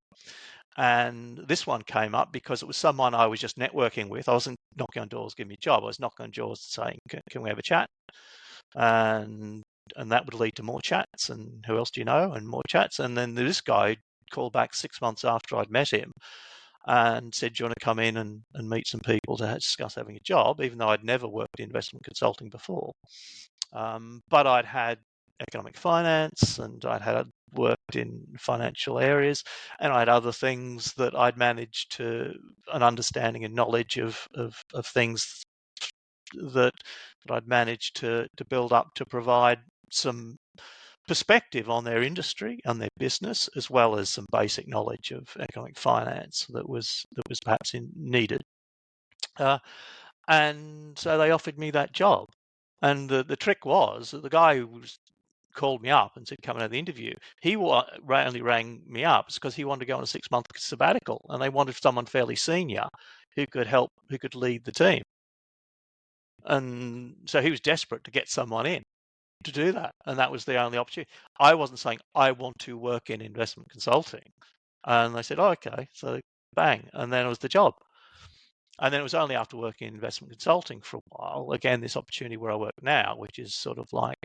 And this one came up because it was someone I was just networking with. I wasn't knocking on doors, give me a job. I was knocking on doors saying, can we have a chat? And that would lead to more chats. And who else do you know? And more chats. And then this guy called back 6 months after I'd met him and said, do you want to come in and meet some people to discuss having a job, even though I'd never worked in investment consulting before. But I'd had economic finance and I'd had worked in financial areas, and I had other things that I'd managed to an understanding and knowledge of things that I'd managed to build up to provide some perspective on their industry and their business, as well as some basic knowledge of economic finance that was perhaps needed. And so they offered me that job. And the trick was that the guy who called me up and said, come and have the interview, he only rang me up because he wanted to go on a 6-month sabbatical, and they wanted someone fairly senior who could lead the team. And so he was desperate to get someone in to do that, and that was the only opportunity. I wasn't saying I want to work in investment consulting, and they said, oh, okay, so bang, and then it was the job. And then it was only after working in investment consulting for a while, again, this opportunity where I work now, which is sort of like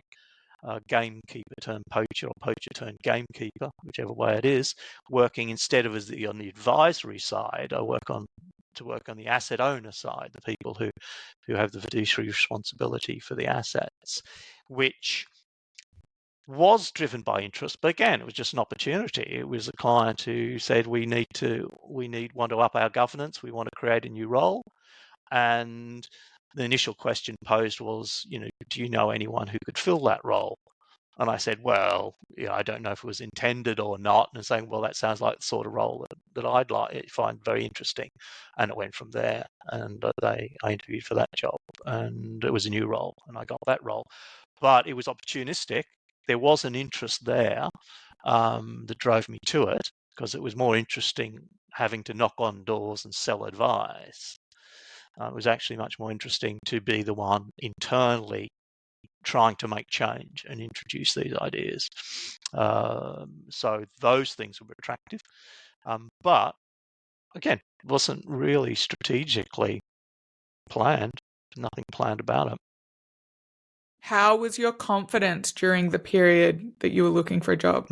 a gamekeeper turned poacher or poacher turned gamekeeper, whichever way it is, working instead of on the advisory side, I work on the asset owner side, the people who have the fiduciary responsibility for the assets, which was driven by interest, but again, it was just an opportunity. It was a client who said, we want to up our governance, we want to create a new role. And the initial question posed was, do you know anyone who could fill that role? And I said, well, I don't know if it was intended or not. And saying, well, that sounds like the sort of role that I'd find very interesting. And it went from there. And I interviewed for that job, and it was a new role, and I got that role. But it was opportunistic. There was an interest there that drove me to it, because it was more interesting having to knock on doors and sell advice. It was actually much more interesting to be the one internally trying to make change and introduce these ideas. So those things were attractive. But again, it wasn't really strategically planned. Nothing planned about it. How was your confidence during the period that you were looking for a job?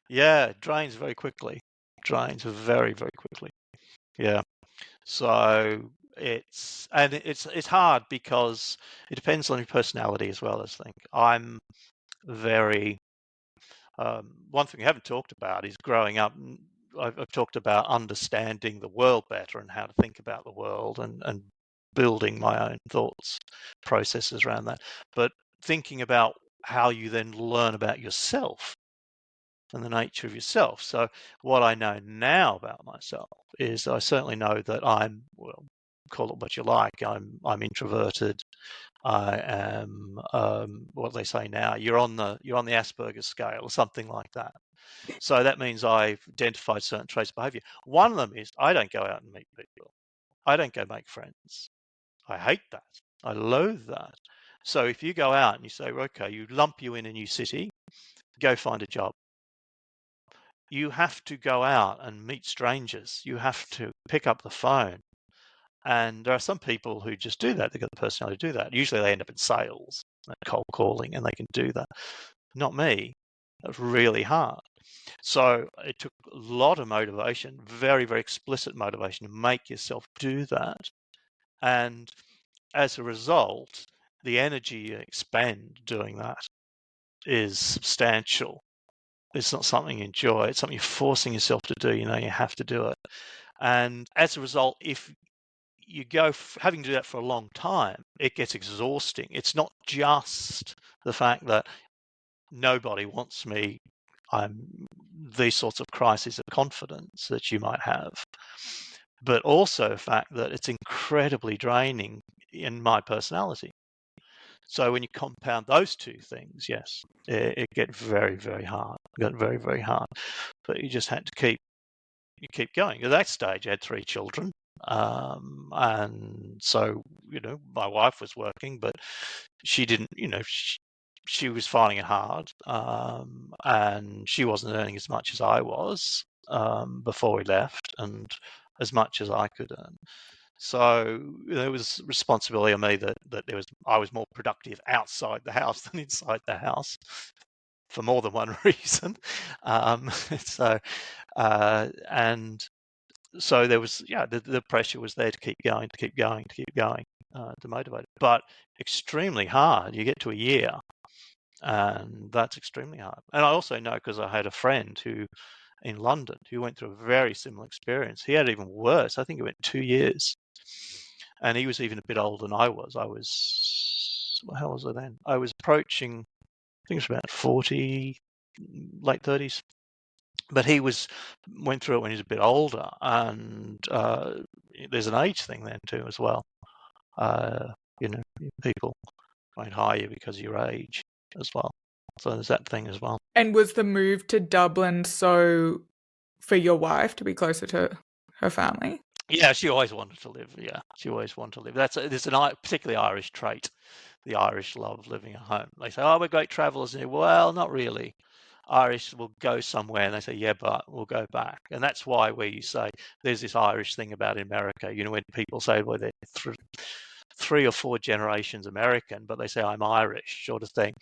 Yeah, it drains very quickly. Drains very, very quickly. Yeah. So it's hard because it depends on your personality as well as think. I'm very one thing I haven't talked about is growing up. I've talked about understanding the world better and how to think about the world and building my own thoughts processes around that. But thinking about how you then learn about yourself and the nature of yourself. So what I know now about myself is I certainly know that I'm, well, call it what you like, I'm introverted. I am what they say now, you're on the Asperger's scale or something like that. So that means I've identified certain traits of behavior. One of them is I don't go out and meet people. I don't go make friends. I hate that. I loathe that. So if you go out and you say, okay, you lump you in a new city, go find a job. You have to go out and meet strangers. You have to pick up the phone. And there are some people who just do that. They've got the personality to do that. Usually they end up in sales, cold calling, and they can do that. Not me. That's really hard. So it took a lot of motivation, very, very explicit motivation to make yourself do that. And as a result, the energy you expend doing that is substantial. It's not something you enjoy. It's something you're forcing yourself to do. You have to do it. And as a result, if you go having to do that for a long time, it gets exhausting. It's not just the fact that nobody wants me. I'm these sorts of crises of confidence that you might have, but also the fact that it's incredibly draining in my personality. So when you compound those two things, yes, it get very, very hard. It got very, very hard. But you just had to keep going. At that stage, I had 3 children. And so, my wife was working, but she didn't, she was finding it hard. And she wasn't earning as much as I was before we left, and as much as I could earn. So there was responsibility on me that I was more productive outside the house than inside the house for more than one reason. So there was, the pressure was there to keep going, to motivate it. But extremely hard. You get to a year, and that's extremely hard. And I also know, because I had a friend who in London who went through a very similar experience. He had it even worse. I think it went 2 years. And he was even a bit older than I was. How was I then? I was approaching, I think it was about 40, late 30s. But he went through it when he was a bit older. And there's an age thing then too as well. People won't hire you because of your age as well. So there's that thing as well. And was the move to Dublin so for your wife to be closer to her family? Yeah, she always wanted to live. Yeah, she always wanted to live. There's a particularly Irish trait. The Irish love living at home. They say, "Oh, we're great travellers." And well, not really. Irish will go somewhere and they say, "Yeah, but we'll go back." And that's why where you say there's this Irish thing about America. When people say, "Well, they're 3 or 4 generations American," but they say, "I'm Irish," sort of thing.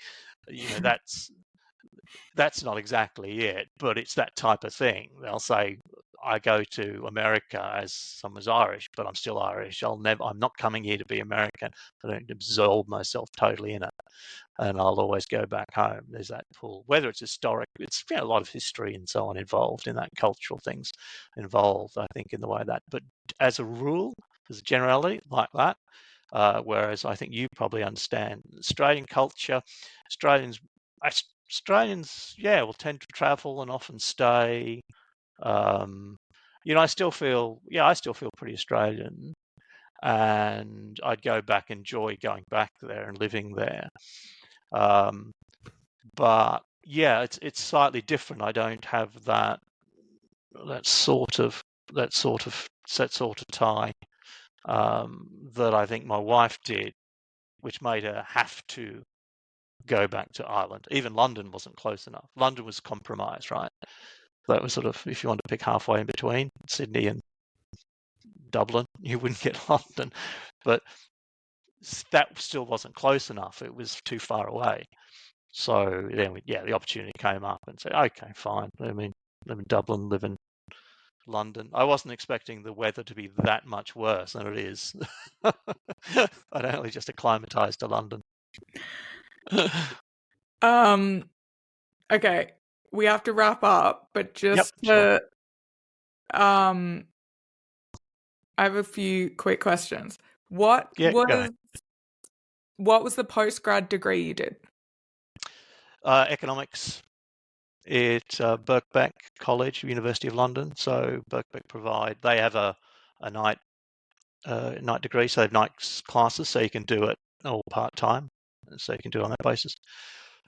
That's not exactly it, but it's that type of thing. They'll say, I go to America as someone's Irish, but I'm still Irish. I'm not coming here to be American. I don't absorb myself totally in it. And I'll always go back home. There's that pull, whether it's historic, it's a lot of history and so on involved in that, cultural things involved, I think, in the way that. But as a rule, as a generality like that, whereas I think you probably understand Australian culture, Australians, will tend to travel and often stay. I still feel pretty Australian, and I'd go back, enjoy going back there and living there. But yeah, it's slightly different. I don't have that sort of tie that I think my wife did, which made her have to go back to Ireland. Even London wasn't close enough. London was compromised, right? That was sort of, if you want to pick halfway in between Sydney and Dublin, you wouldn't get London. But that still wasn't close enough. It was too far away. So then, the opportunity came up and said, okay, fine. I mean, live in Dublin, live in London. I wasn't expecting the weather to be that much worse than it is. I'd only just acclimatized to London. Okay, we have to wrap up, but just sure. I have a few quick questions. What was the postgrad degree you did? Economics at Birkbeck College, University of London. So Birkbeck they have a night degree, so they have night classes, so you can do it all part-time, so you can do it on that basis.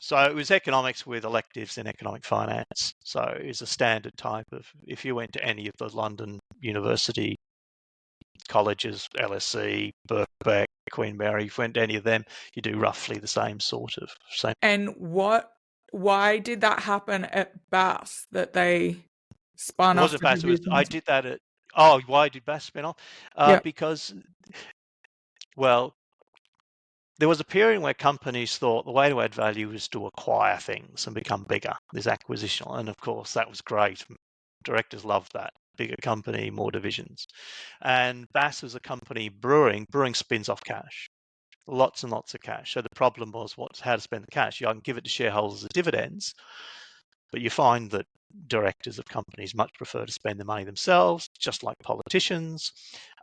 So it was economics with electives in economic finance. So it's a standard type of, if you went to any of the London university colleges, LSE, Birkbeck, Queen Mary, if you went to any of them, you do roughly the same. And why did that happen at BAS, that they spun off? I did that at, why did BAS spin off? Because, well, there was a period where companies thought the way to add value was to acquire things and become bigger. There's acquisitional. And of course, that was great. Directors loved that. Bigger company, more divisions. And BAS was a company brewing. Brewing spins off cash. Lots and lots of cash. So the problem was how to spend the cash. You can give it to shareholders as dividends, but you find that directors of companies much prefer to spend the money themselves, just like politicians,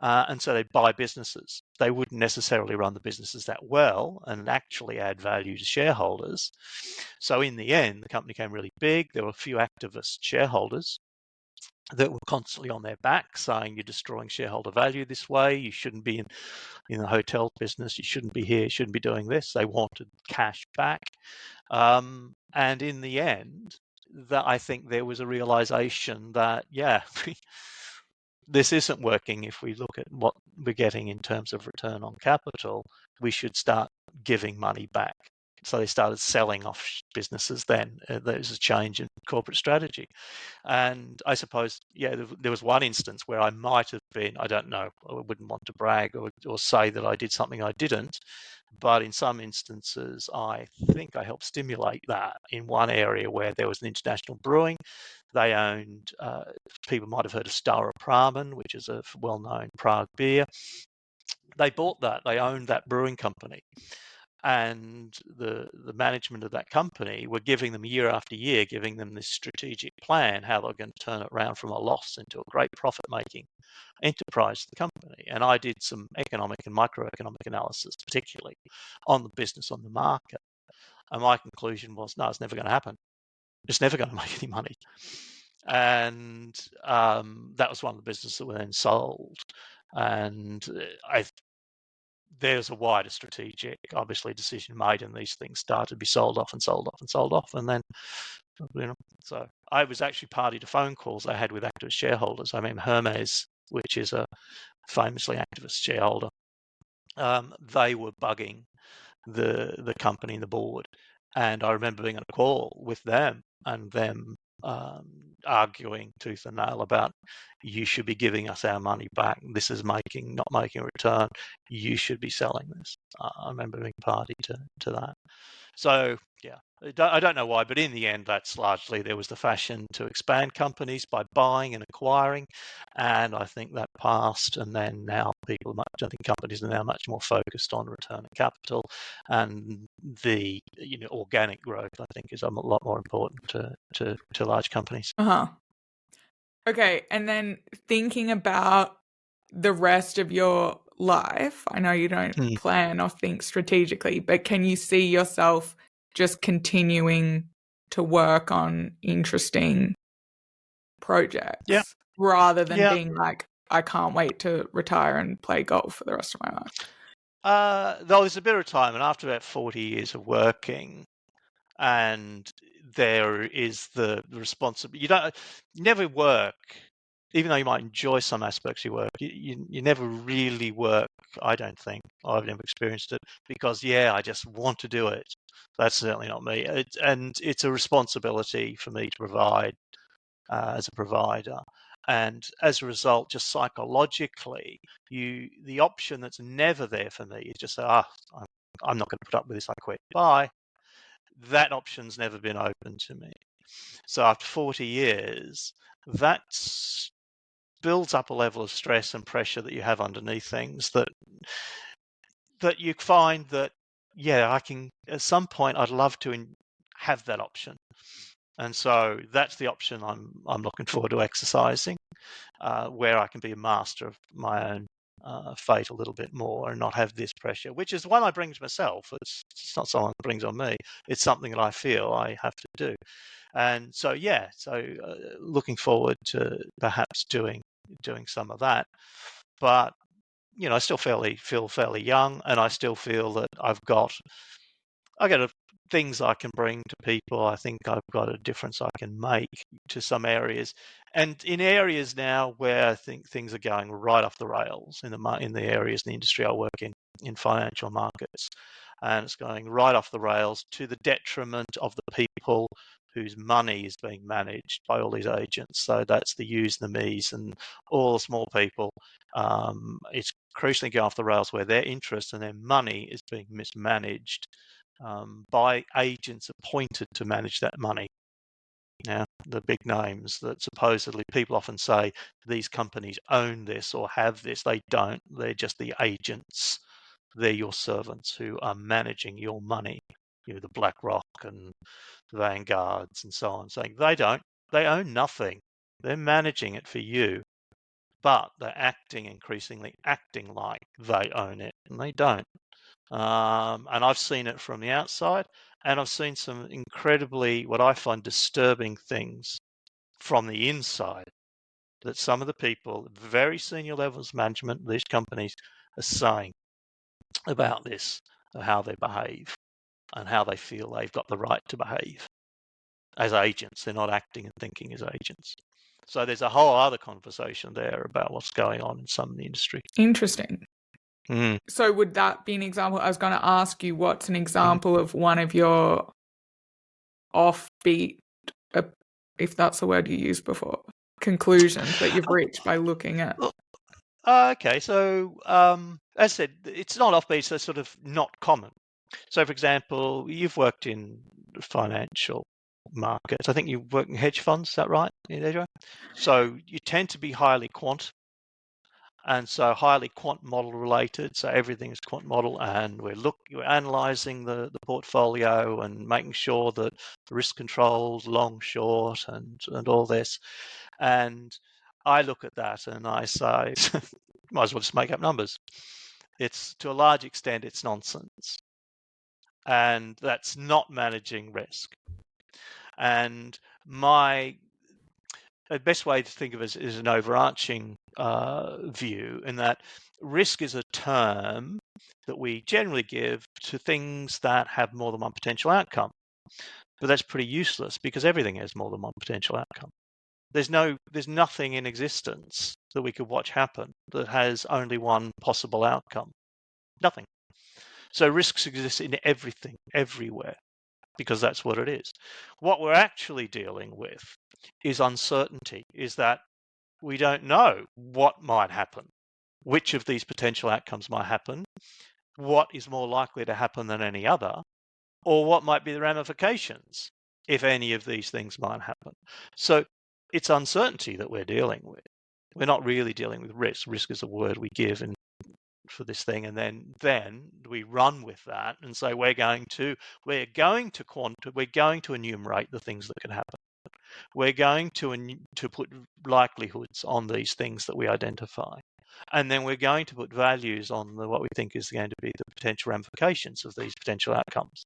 and so they buy businesses. They wouldn't necessarily run the businesses that well and actually add value to shareholders. So in the end, the company became really big. There were a few activist shareholders that were constantly on their back saying you're destroying shareholder value this way, you shouldn't be in the hotel business, you shouldn't be here, you shouldn't be doing this. They wanted cash back. And in the end, that I think there was a realization that, yeah, this isn't working. If we look at what we're getting in terms of return on capital, we should start giving money back. So they started selling off businesses then. There was a change in corporate strategy. And I suppose, yeah, there was one instance where I might have been, I don't know, I wouldn't want to brag or say that I did something I didn't, but in some instances, I think I helped stimulate that. In one area where there was an international brewing, they owned, people might have heard of Staropramen, which is a well-known Prague beer. They bought that, they owned that brewing company. And the management of that company were giving them year after year, giving them this strategic plan, how they're going to turn it around from a loss into a great profit-making enterprise to the company. And I did some economic and microeconomic analysis, particularly on the business, on the market. And my conclusion was, no, it's never going to happen. It's never going to make any money. And that was one of the businesses that were then sold. And there's a wider strategic, obviously, decision made, and these things started to be sold off and sold off and sold off. And then, so I was actually party to phone calls I had with activist shareholders. I mean, Hermes, which is a famously activist shareholder, they were bugging the company and the board. And I remember being on a call with them and them arguing tooth and nail about, you should be giving us our money back. This is not making a return. You should be selling this. I remember being party to that. So yeah, I don't know why, but in the end, that's largely, there was the fashion to expand companies by buying and acquiring, and I think that passed. And then now I think companies are now much more focused on return on capital, and the organic growth, I think, is a lot more important to large companies. Okay, and then thinking about the rest of your life, I know you don't plan or think strategically, but can you see yourself just continuing to work on interesting projects rather than being like, I can't wait to retire and play golf for the rest of my life? There was a bit of time, and after about 40 years of working, and there is the responsibility. You never work, even though you might enjoy some aspects of your work, you never really work, I don't think. I've never experienced it because, I just want to do it. That's certainly not me. And it's a responsibility for me to provide as a provider. And as a result, just psychologically, the option that's never there for me is just say, I'm not going to put up with this, I quit. Bye. That option's never been open to me. So after 40 years, that builds up a level of stress and pressure that you have underneath things that you find that, I can, at some point, I'd love to have that option. And so that's the option I'm looking forward to exercising, where I can be a master of my own fate a little bit more and not have this pressure, which is one I bring to myself. It's not someone brings on me. It's something that I feel I have to do. And so, looking forward to perhaps doing some of that. But, I still feel fairly young, and I still feel that I got things I can bring to people. I think I've got a difference I can make to some areas, and in areas now where I think things are going right off the rails in the areas in the industry I work in financial markets, and it's going right off the rails to the detriment of the people whose money is being managed by all these agents. So that's the yous and the me's and all the small people. It's crucially going off the rails where their interest and their money is being mismanaged by agents appointed to manage that money. Now, the big names that supposedly people often say these companies own this or have this, they don't. They're just the agents. They're your servants who are managing your money. The BlackRock and the Vanguards and so on, saying they don't. They own nothing. They're managing it for you, but they're increasingly acting like they own it, and they don't. And I've seen it from the outside, and I've seen some incredibly, what I find disturbing things from the inside that some of the people at very senior levels of management of these companies are saying about this, how they behave and how they feel they've got the right to behave as agents. They're not acting and thinking as agents. So there's a whole other conversation there about what's going on in some of the industry. Interesting. Mm. So would that be an example? I was going to ask you, what's an example of one of your offbeat, if that's the word you used before, conclusions that you've reached by looking at? Okay, so as I said, it's not offbeat, so it's sort of not common. So, for example, you've worked in financial markets. I think you work in hedge funds, is that right, Adrian? So you tend to be highly quant, and so highly quant model related. So everything is quant model, and we're analysing the portfolio and making sure that the risk controls, long, short, and all this. And I look at that and I say, might as well just make up numbers. It's, to a large extent, it's nonsense. And that's not managing risk. And the best way to think of it is an overarching view, in that risk is a term that we generally give to things that have more than one potential outcome. But that's pretty useless, because everything has more than one potential outcome. There's nothing in existence that we could watch happen that has only one possible outcome. Nothing. So risks exist in everything, everywhere, because that's what it is. What we're actually dealing with is uncertainty, is that we don't know what might happen, which of these potential outcomes might happen, what is more likely to happen than any other, or what might be the ramifications if any of these things might happen. So it's uncertainty that we're dealing with. We're not really dealing with risk. Risk is a word we give for this thing, and then we run with that and say we're going to enumerate the things that can happen. We're going to put likelihoods on these things that we identify, and then we're going to put values on what we think is going to be the potential ramifications of these potential outcomes.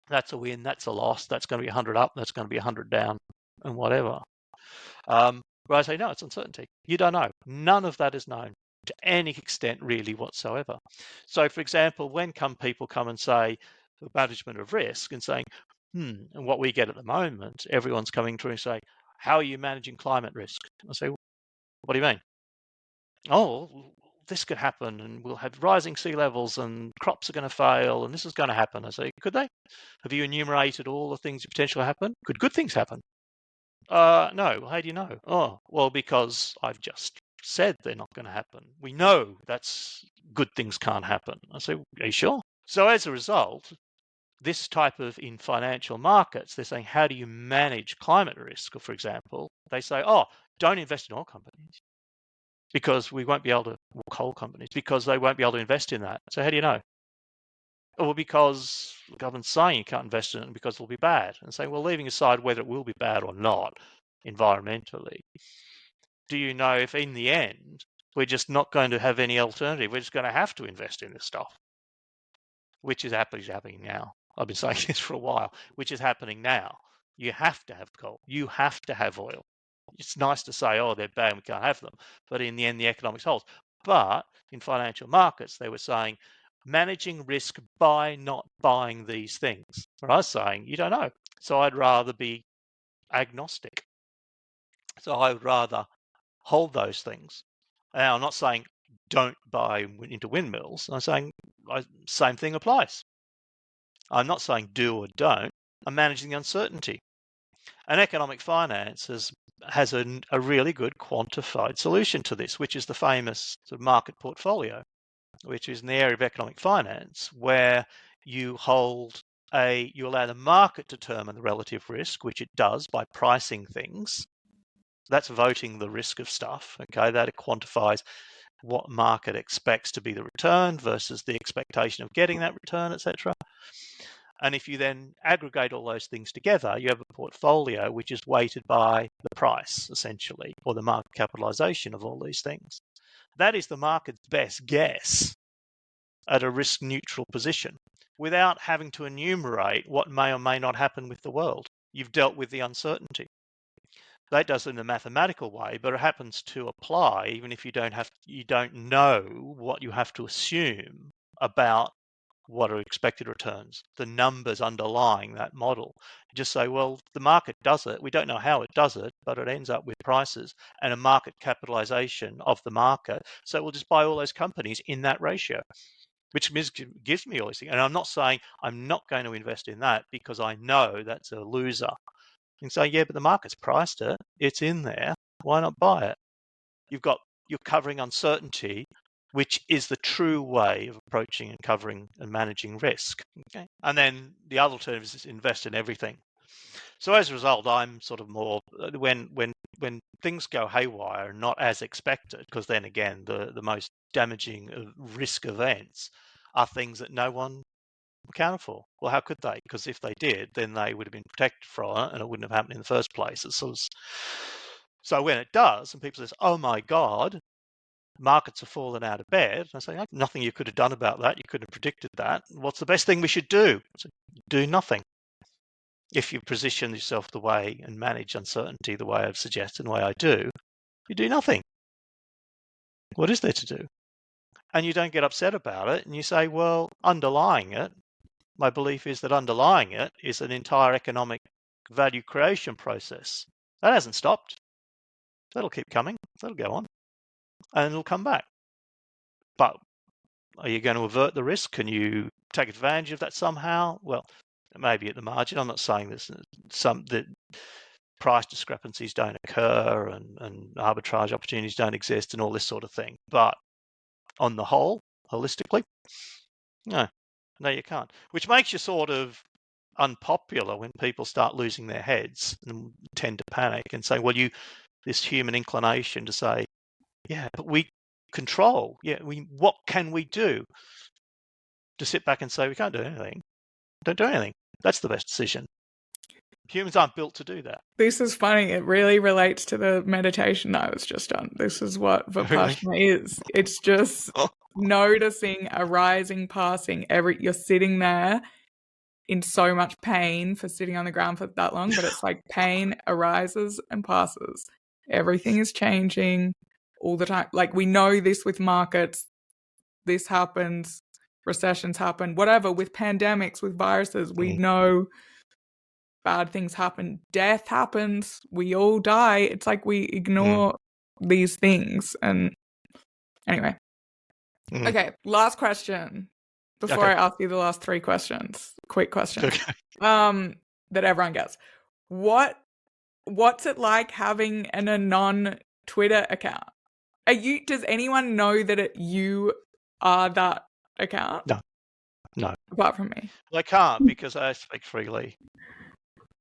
That's a win, that's a loss, that's going to be 100 up, that's going to be 100 down, and whatever. Where I say, no, it's uncertainty. You don't know. None of that is known to any extent really whatsoever. So, for example, when people come and say the management of risk and saying, and what we get at the moment, everyone's coming through and say, how are you managing climate risk? I say, what do you mean? Oh, this could happen, and we'll have rising sea levels, and crops are going to fail, and this is going to happen. I say, could they? Have you enumerated all the things that potentially happen? Could good things happen? No. How do you know? Oh, well, because I've just said they're not going to happen. We know that's good things can't happen. I say, are you sure? So as a result, this type of, in financial markets, they're saying, how do you manage climate risk? For example, they say, oh, don't invest in oil companies because we won't be able to, coal companies, because they won't be able to invest in that. So how do you know? Well, because the government's saying you can't invest in it because it'll be bad. And saying, well, leaving aside whether it will be bad or not environmentally, do you know if in the end we're just not going to have any alternative? We're just going to have to invest in this stuff, which is happening now. I've been saying this for a while, which is happening now. You have to have coal. You have to have oil. It's nice to say, oh, they're bad, we can't have them. But in the end, the economics holds. But in financial markets, they were saying, managing risk by not buying these things. Where I was saying, you don't know. So I'd rather be agnostic. So I would rather hold those things. Now, I'm not saying don't buy into windmills. I'm saying same thing applies. I'm not saying do or don't. I'm managing the uncertainty. And economic finance has a really good quantified solution to this, which is the famous sort of market portfolio, which is in the area of economic finance, where you allow the market to determine the relative risk, which it does by pricing things. That's voting the risk of stuff. Okay, that quantifies what market expects to be the return versus the expectation of getting that return, etc. And if you then aggregate all those things together, you have a portfolio which is weighted by the price, essentially, or the market capitalization of all these things. That is the market's best guess at a risk neutral position without having to enumerate what may or may not happen with the world. You've dealt with the uncertainty. That does it in a mathematical way, but it happens to apply even if you don't know what you have to assume about what are expected returns, the numbers underlying that model. You just say, well, the market does it. We don't know how it does it, but it ends up with prices and a market capitalization of the market. So we'll just buy all those companies in that ratio, which gives me all these things. And I'm not saying I'm not going to invest in that because I know that's a loser. You can say, yeah, but the market's priced it. It's in there. Why not buy it? You're covering uncertainty, which is the true way of approaching and covering and managing risk. Okay. And then the other alternative is invest in everything. So as a result, I'm sort of more when things go haywire and not as expected, because then again, the most damaging risk events are things that no one accounted for. Well, how could they? Because if they did, then they would have been protected from it and it wouldn't have happened in the first place. So when it does, and people say, oh my God, markets have fallen out of bed, I say, nothing you could have done about that. You couldn't have predicted that. What's the best thing we should do? So, do nothing. If you position yourself the way and manage uncertainty the way I've suggested and the way I do, you do nothing. What is there to do? And you don't get upset about it. And you say, well, underlying it, my belief is that underlying it is an entire economic value creation process. That hasn't stopped. That'll keep coming. That'll go on. And it'll come back. But are you going to avert the risk? Can you take advantage of that somehow? Well, maybe at the margin. I'm not saying that price discrepancies don't occur and arbitrage opportunities don't exist and all this sort of thing. But on the whole, holistically, no, you can't. Which makes you sort of unpopular when people start losing their heads and tend to panic and say, well, this human inclination to say, yeah, but we control. Yeah, what can we do? To sit back and say, we can't do anything. Don't do anything. That's the best decision. Humans aren't built to do that. This is funny. It really relates to the meditation I was just on. This is what Vipassana is. It's just noticing a rising, passing. You're sitting there in so much pain for sitting on the ground for that long, but it's like pain arises and passes. Everything is changing all the time. Like we know this with markets. This happens. Recessions happen. Whatever, with pandemics, with viruses, we know bad things happen. Death happens. We all die. It's like we ignore these things. And anyway. Okay, last question. Before I ask you the last 3 questions. Quick questions. Okay. That everyone gets. What's it like having a non-Twitter account? Does anyone know that you are that account? No. Apart from me. Well, I can't because I speak freely.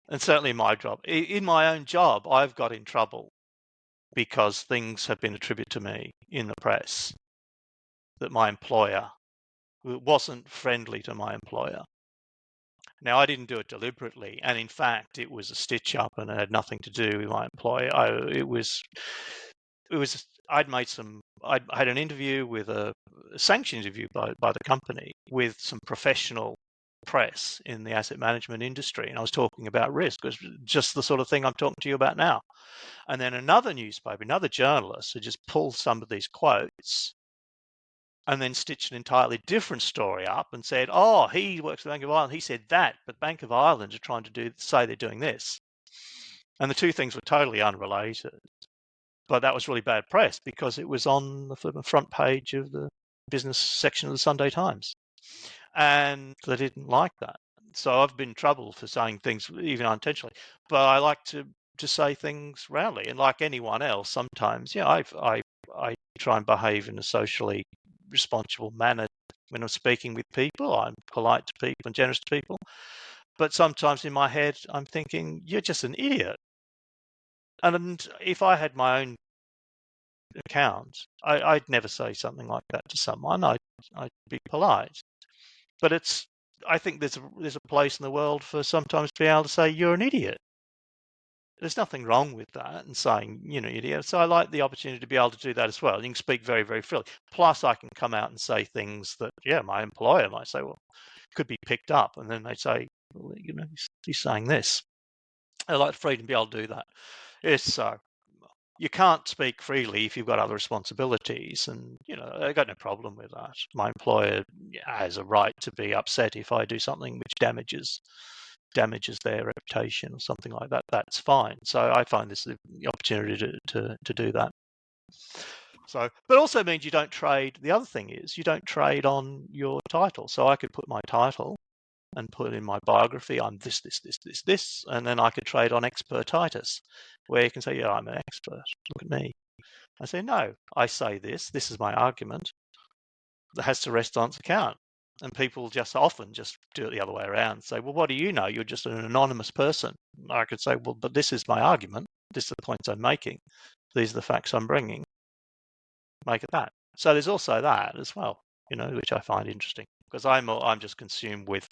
And certainly in my job. In my own job, I've got in trouble because things have been attributed to me in the press that my employer wasn't friendly to my employer. Now, I didn't do it deliberately. And in fact, it was a stitch up and it had nothing to do with my employer. I had an interview with a sanction interview by the company with some professional press in the asset management industry. And I was talking about risk. It was just the sort of thing I'm talking to you about now. And then another newspaper, another journalist had just pulled some of these quotes and then stitched an entirely different story up and said, oh, he works at the Bank of Ireland. He said that, but Bank of Ireland are trying to say they're doing this. And the two things were totally unrelated. But that was really bad press because it was on the front page of the business section of the Sunday Times. And they didn't like that. So I've been in trouble for saying things even unintentionally. But I like to say things roundly. And like anyone else, sometimes, I try and behave in a socially responsible manner when I'm speaking with people. I'm polite to people and generous to people. But sometimes in my head, I'm thinking, you're just an idiot. And if I had my own account, I'd never say something like that to someone. I'd be polite. But I think there's a place in the world for sometimes to be able to say you're an idiot. There's nothing wrong with that and saying, idiot. So I like the opportunity to be able to do that as well. You can speak very, very freely. Plus, I can come out and say things that, my employer might say, well, could be picked up. And then they say, well, he's saying this. I like the freedom to be able to do that. Yes, so you can't speak freely if you've got other responsibilities. And, I got no problem with that. My employer has a right to be upset if I do something which damages their reputation or something like that. That's fine. So I find this the opportunity to do that. So, but also means you don't trade. The other thing is you don't trade on your title. So I could put my title and put in my biography, I'm this, and then I could trade on expertitis, where you can say, I'm an expert. Look at me. I say, no, I say this is my argument that has to rest on its account. And people just often just do it the other way around and say, well, what do you know? You're just an anonymous person. I could say, well, but this is my argument. This are the points I'm making. These are the facts I'm bringing. Make it that. So there's also that as well, which I find interesting because I'm just consumed with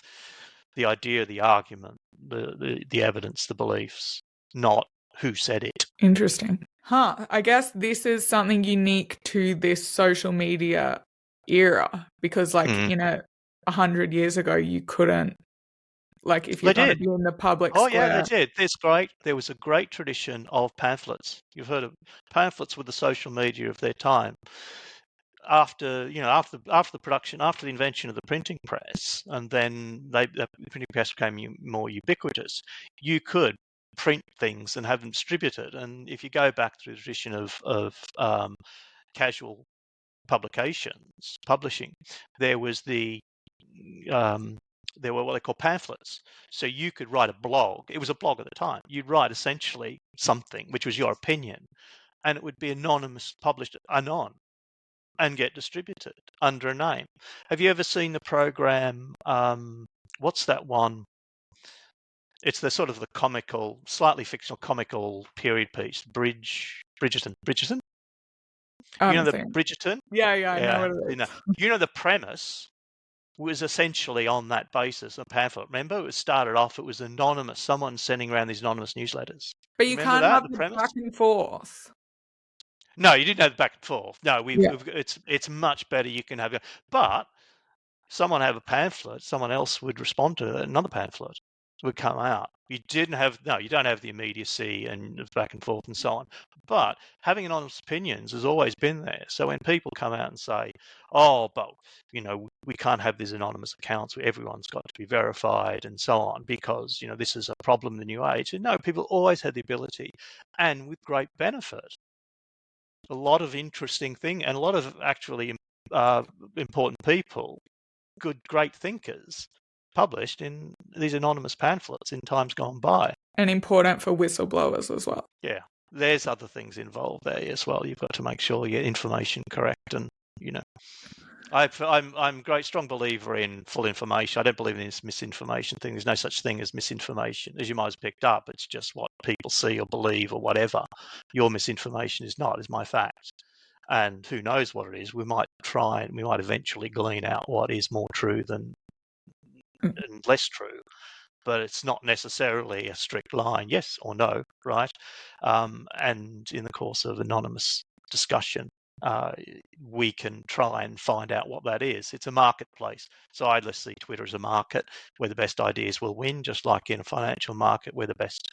the idea, the argument, the evidence, the beliefs, not who said it. Interesting. I guess this is something unique to this social media era because, 100 years ago, you couldn't, if you're going to be in the public square. Oh, yeah, they did. That's great. There was a great tradition of pamphlets. You've heard of pamphlets with the social media of their time. After the production, after the invention of the printing press, and then the printing press became more ubiquitous, you could print things and have them distributed. And if you go back to the tradition of casual publishing, there was there were what they call pamphlets. So you could write a blog. It was a blog at the time. You'd write essentially something which was your opinion, and it would be anonymous, published anon, and get distributed under a name. Have you ever seen the program? What's that one? It's the sort of the comical, slightly fictional, comical period piece. Bridgerton. You know the Bridgerton? Yeah, I know what it is. You know the premise was essentially on that basis, a pamphlet. Remember, it started off, it was anonymous, someone sending around these anonymous newsletters. But you can't have the back and forth. No, you didn't have the back and forth. No, it's much better. You can have, but someone have a pamphlet, someone else would respond to it, another pamphlet would come out. You don't have the immediacy and back and forth and so on. But having anonymous opinions has always been there. So when people come out and say, oh, but we can't have these anonymous accounts where everyone's got to be verified and so on because this is a problem in the new age. And no, people always had the ability, and with great benefit. A lot of interesting thing and a lot of actually important people, great thinkers, published in these anonymous pamphlets in times gone by. And important for whistleblowers as well. Yeah, there's other things involved there as well. You've got to make sure you get information correct, and I'm a great strong believer in full information. I don't believe in this misinformation thing. There's no such thing as misinformation. As you might have picked up, it's just what people see or believe or whatever. Your misinformation is my fact. And who knows what it is? We might eventually glean out what is more true than and less true, but it's not necessarily a strict line, yes or no, right? And in the course of anonymous discussion, we can try and find out what that is. It's a marketplace. So I just see Twitter as a market where the best ideas will win, just like in a financial market where the best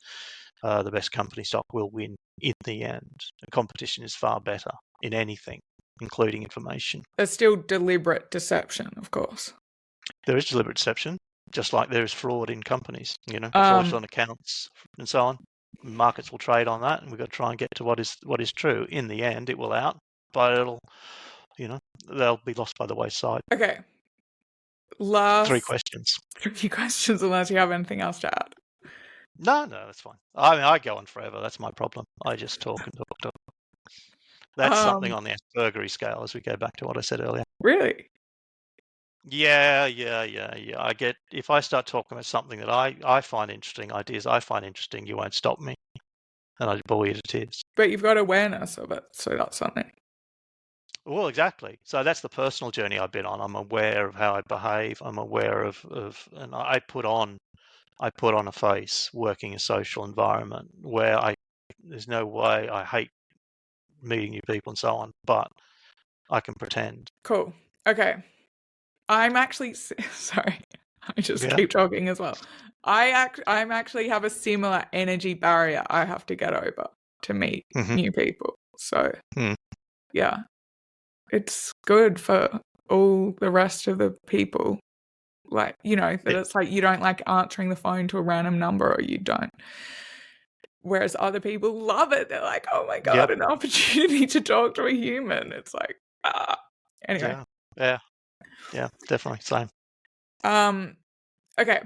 company stock will win in the end. The competition is far better in anything, including information. There's still deliberate deception, of course. There is deliberate deception, just like there is fraud in companies, fraud on accounts and so on. Markets will trade on that, and we've got to try and get to what is true. In the end, it will out, but they'll be lost by the wayside. Okay. Last 3 questions. 3 questions, unless you have anything else to add. No, that's fine. I mean, I go on forever. That's my problem. I just talk and talk. That's something on the Aspergery scale, as we go back to what I said earlier. Really? Yeah. I get, if I start talking about something that I find interesting, ideas I find interesting, you won't stop me. And I bore you to tears. But you've got awareness of it, so that's something. Well, exactly. So that's the personal journey I've been on. I'm aware of how I behave. I'm aware and I put on a face working in a social environment where there's no way I hate meeting new people and so on, but I can pretend. Cool. Okay. I'm actually sorry. I just keep talking as well. I'm actually have a similar energy barrier I have to get over to meet new people. So yeah, it's good for all the rest of the people. Like, that it's like you don't like answering the phone to a random number, or you don't. Whereas other people love it. They're like, oh my God, an opportunity to talk to a human. It's like, Anyway. Yeah, definitely. Same. Okay.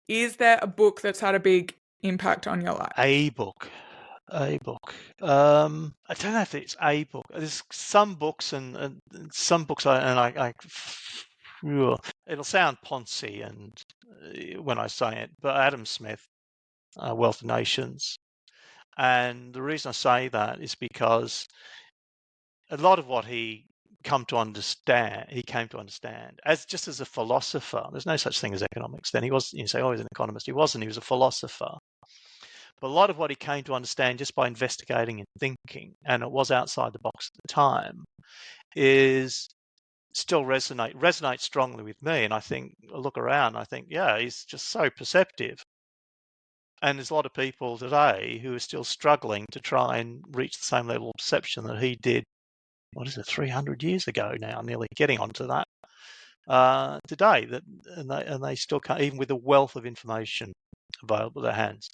Is there a book that's had a big impact on your life? A book. I don't know if it's a book. There's some books and some books it'll sound poncy and when I say it, but Adam Smith, Wealth of Nations. And the reason I say that is because a lot of what he came to understand as a philosopher. There's no such thing as economics. Then you say, oh, he's an economist. He wasn't. He was a philosopher. But a lot of what he came to understand just by investigating and thinking, and it was outside the box at the time, is still resonates strongly with me. And I look around, I think, yeah, he's just so perceptive. And there's a lot of people today who are still struggling to try and reach the same level of perception that he did, 300 years ago now, nearly getting onto that today. And they still can't, even with the wealth of information available at their hands.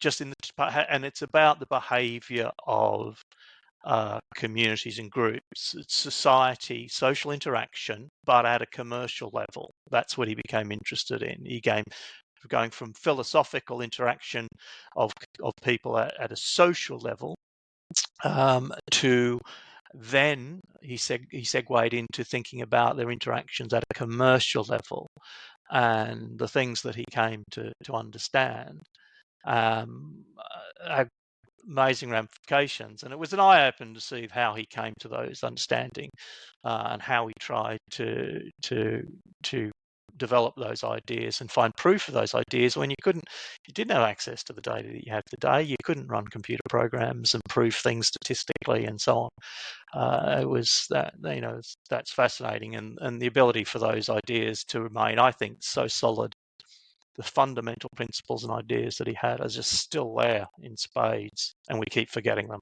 And it's about the behaviour of communities and groups. It's society, social interaction, but at a commercial level. That's what he became interested in. He came going from philosophical interaction of people at a social level to then he segued into thinking about their interactions at a commercial level and the things that he came to understand had amazing ramifications. And it was an eye-opener to see how he came to those understanding and how he tried to develop those ideas and find proof of those ideas when you didn't have access to the data that you have today. You couldn't run computer programs and prove things statistically and so on. It was that, that's fascinating, and the ability for those ideas to remain, I think, so solid. The fundamental principles and ideas that he had are just still there in spades, and we keep forgetting them.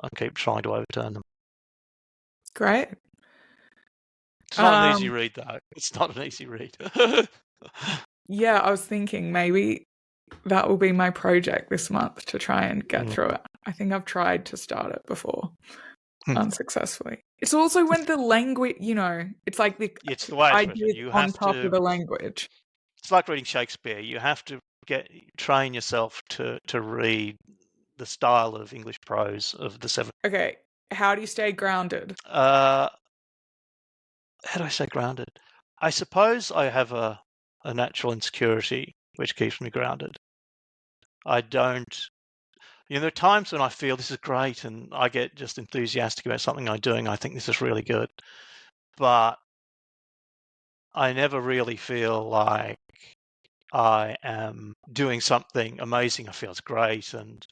I keep trying to overturn them. Great. It's not an easy read, though. It's not an easy read. Yeah, I was thinking maybe that will be my project this month to try and get through it. I think I've tried to start it before unsuccessfully. It's also when the language, it's like it's the way it's ideas written. You on have top to, of the language. It's like reading Shakespeare. You have to train yourself to read the style of English prose of the 70s. Okay, how do you stay grounded? How do I stay grounded? I suppose I have a natural insecurity which keeps me grounded. I don't. There are times when I feel this is great and I get just enthusiastic about something I'm doing. I think this is really good. But I never really feel like I am doing something amazing. I feel it's great and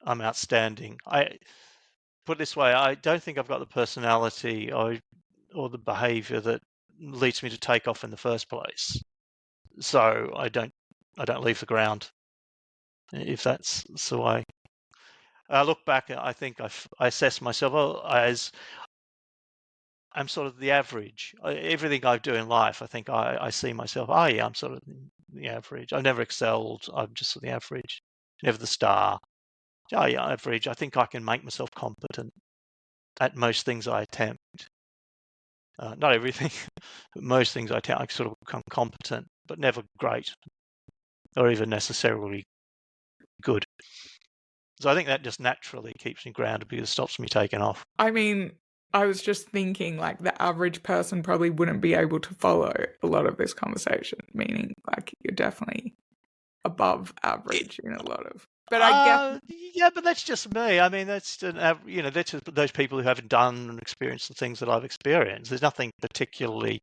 I'm outstanding. I put it this way, I don't think I've got the personality or the behavior that leads me to take off in the first place. So I don't leave the ground, if that's the way. I look back, I think I assess myself as I'm sort of the average. Everything I do in life, I think I see myself, yeah, I'm sort of the average. I've never excelled. I'm just the average, never the star. Oh, yeah, average. I think I can make myself competent at most things I attempt. Not everything, but most things I attempt, I sort of become competent, but never great or even necessarily good. So I think that just naturally keeps me grounded because it stops me taking off. I mean, I was just thinking like the average person probably wouldn't be able to follow a lot of this conversation, meaning like you're definitely above average in a lot of But I guess Yeah, but that's just me. I mean, that's that's just those people who haven't done and experienced the things that I've experienced. There's nothing particularly,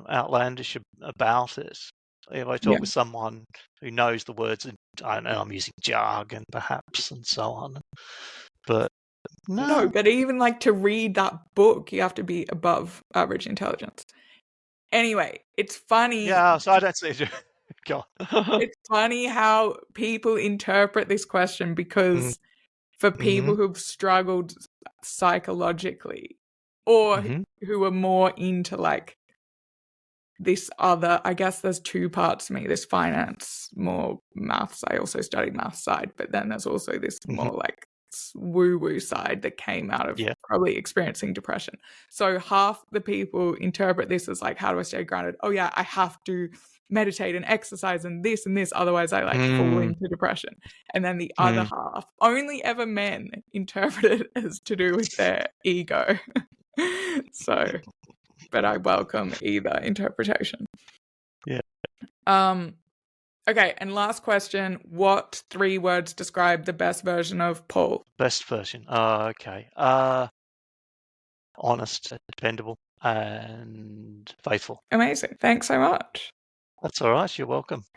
outlandish about it. If I talk yeah. with someone who knows the words, and I don't know, I'm using jargon perhaps and so on, but No, no. but even like to read that book, you have to be above average intelligence. Anyway, it's funny. Yeah, so I don't see it. God. It's funny how people interpret this question Mhm, because for people mhm, who've struggled psychologically or mhm, who are more into like this other, I guess there's two parts to me, this finance, more maths. I also studied maths side, but then there's also this mhm. more like woo-woo side that came out of Yeah. probably experiencing depression. So half the people interpret this as like, how do I stay grounded? Oh yeah, I have to meditate and exercise and this, otherwise I like fall Mm, into depression. And then the other mm. half, only ever men interpret it as to do with their ego. So, but I welcome either interpretation. Yeah. Okay, and last question. What 3 words describe the best version of Paul? Best version. Okay. Honest, dependable, and faithful. Amazing. Thanks so much. That's all right. You're welcome.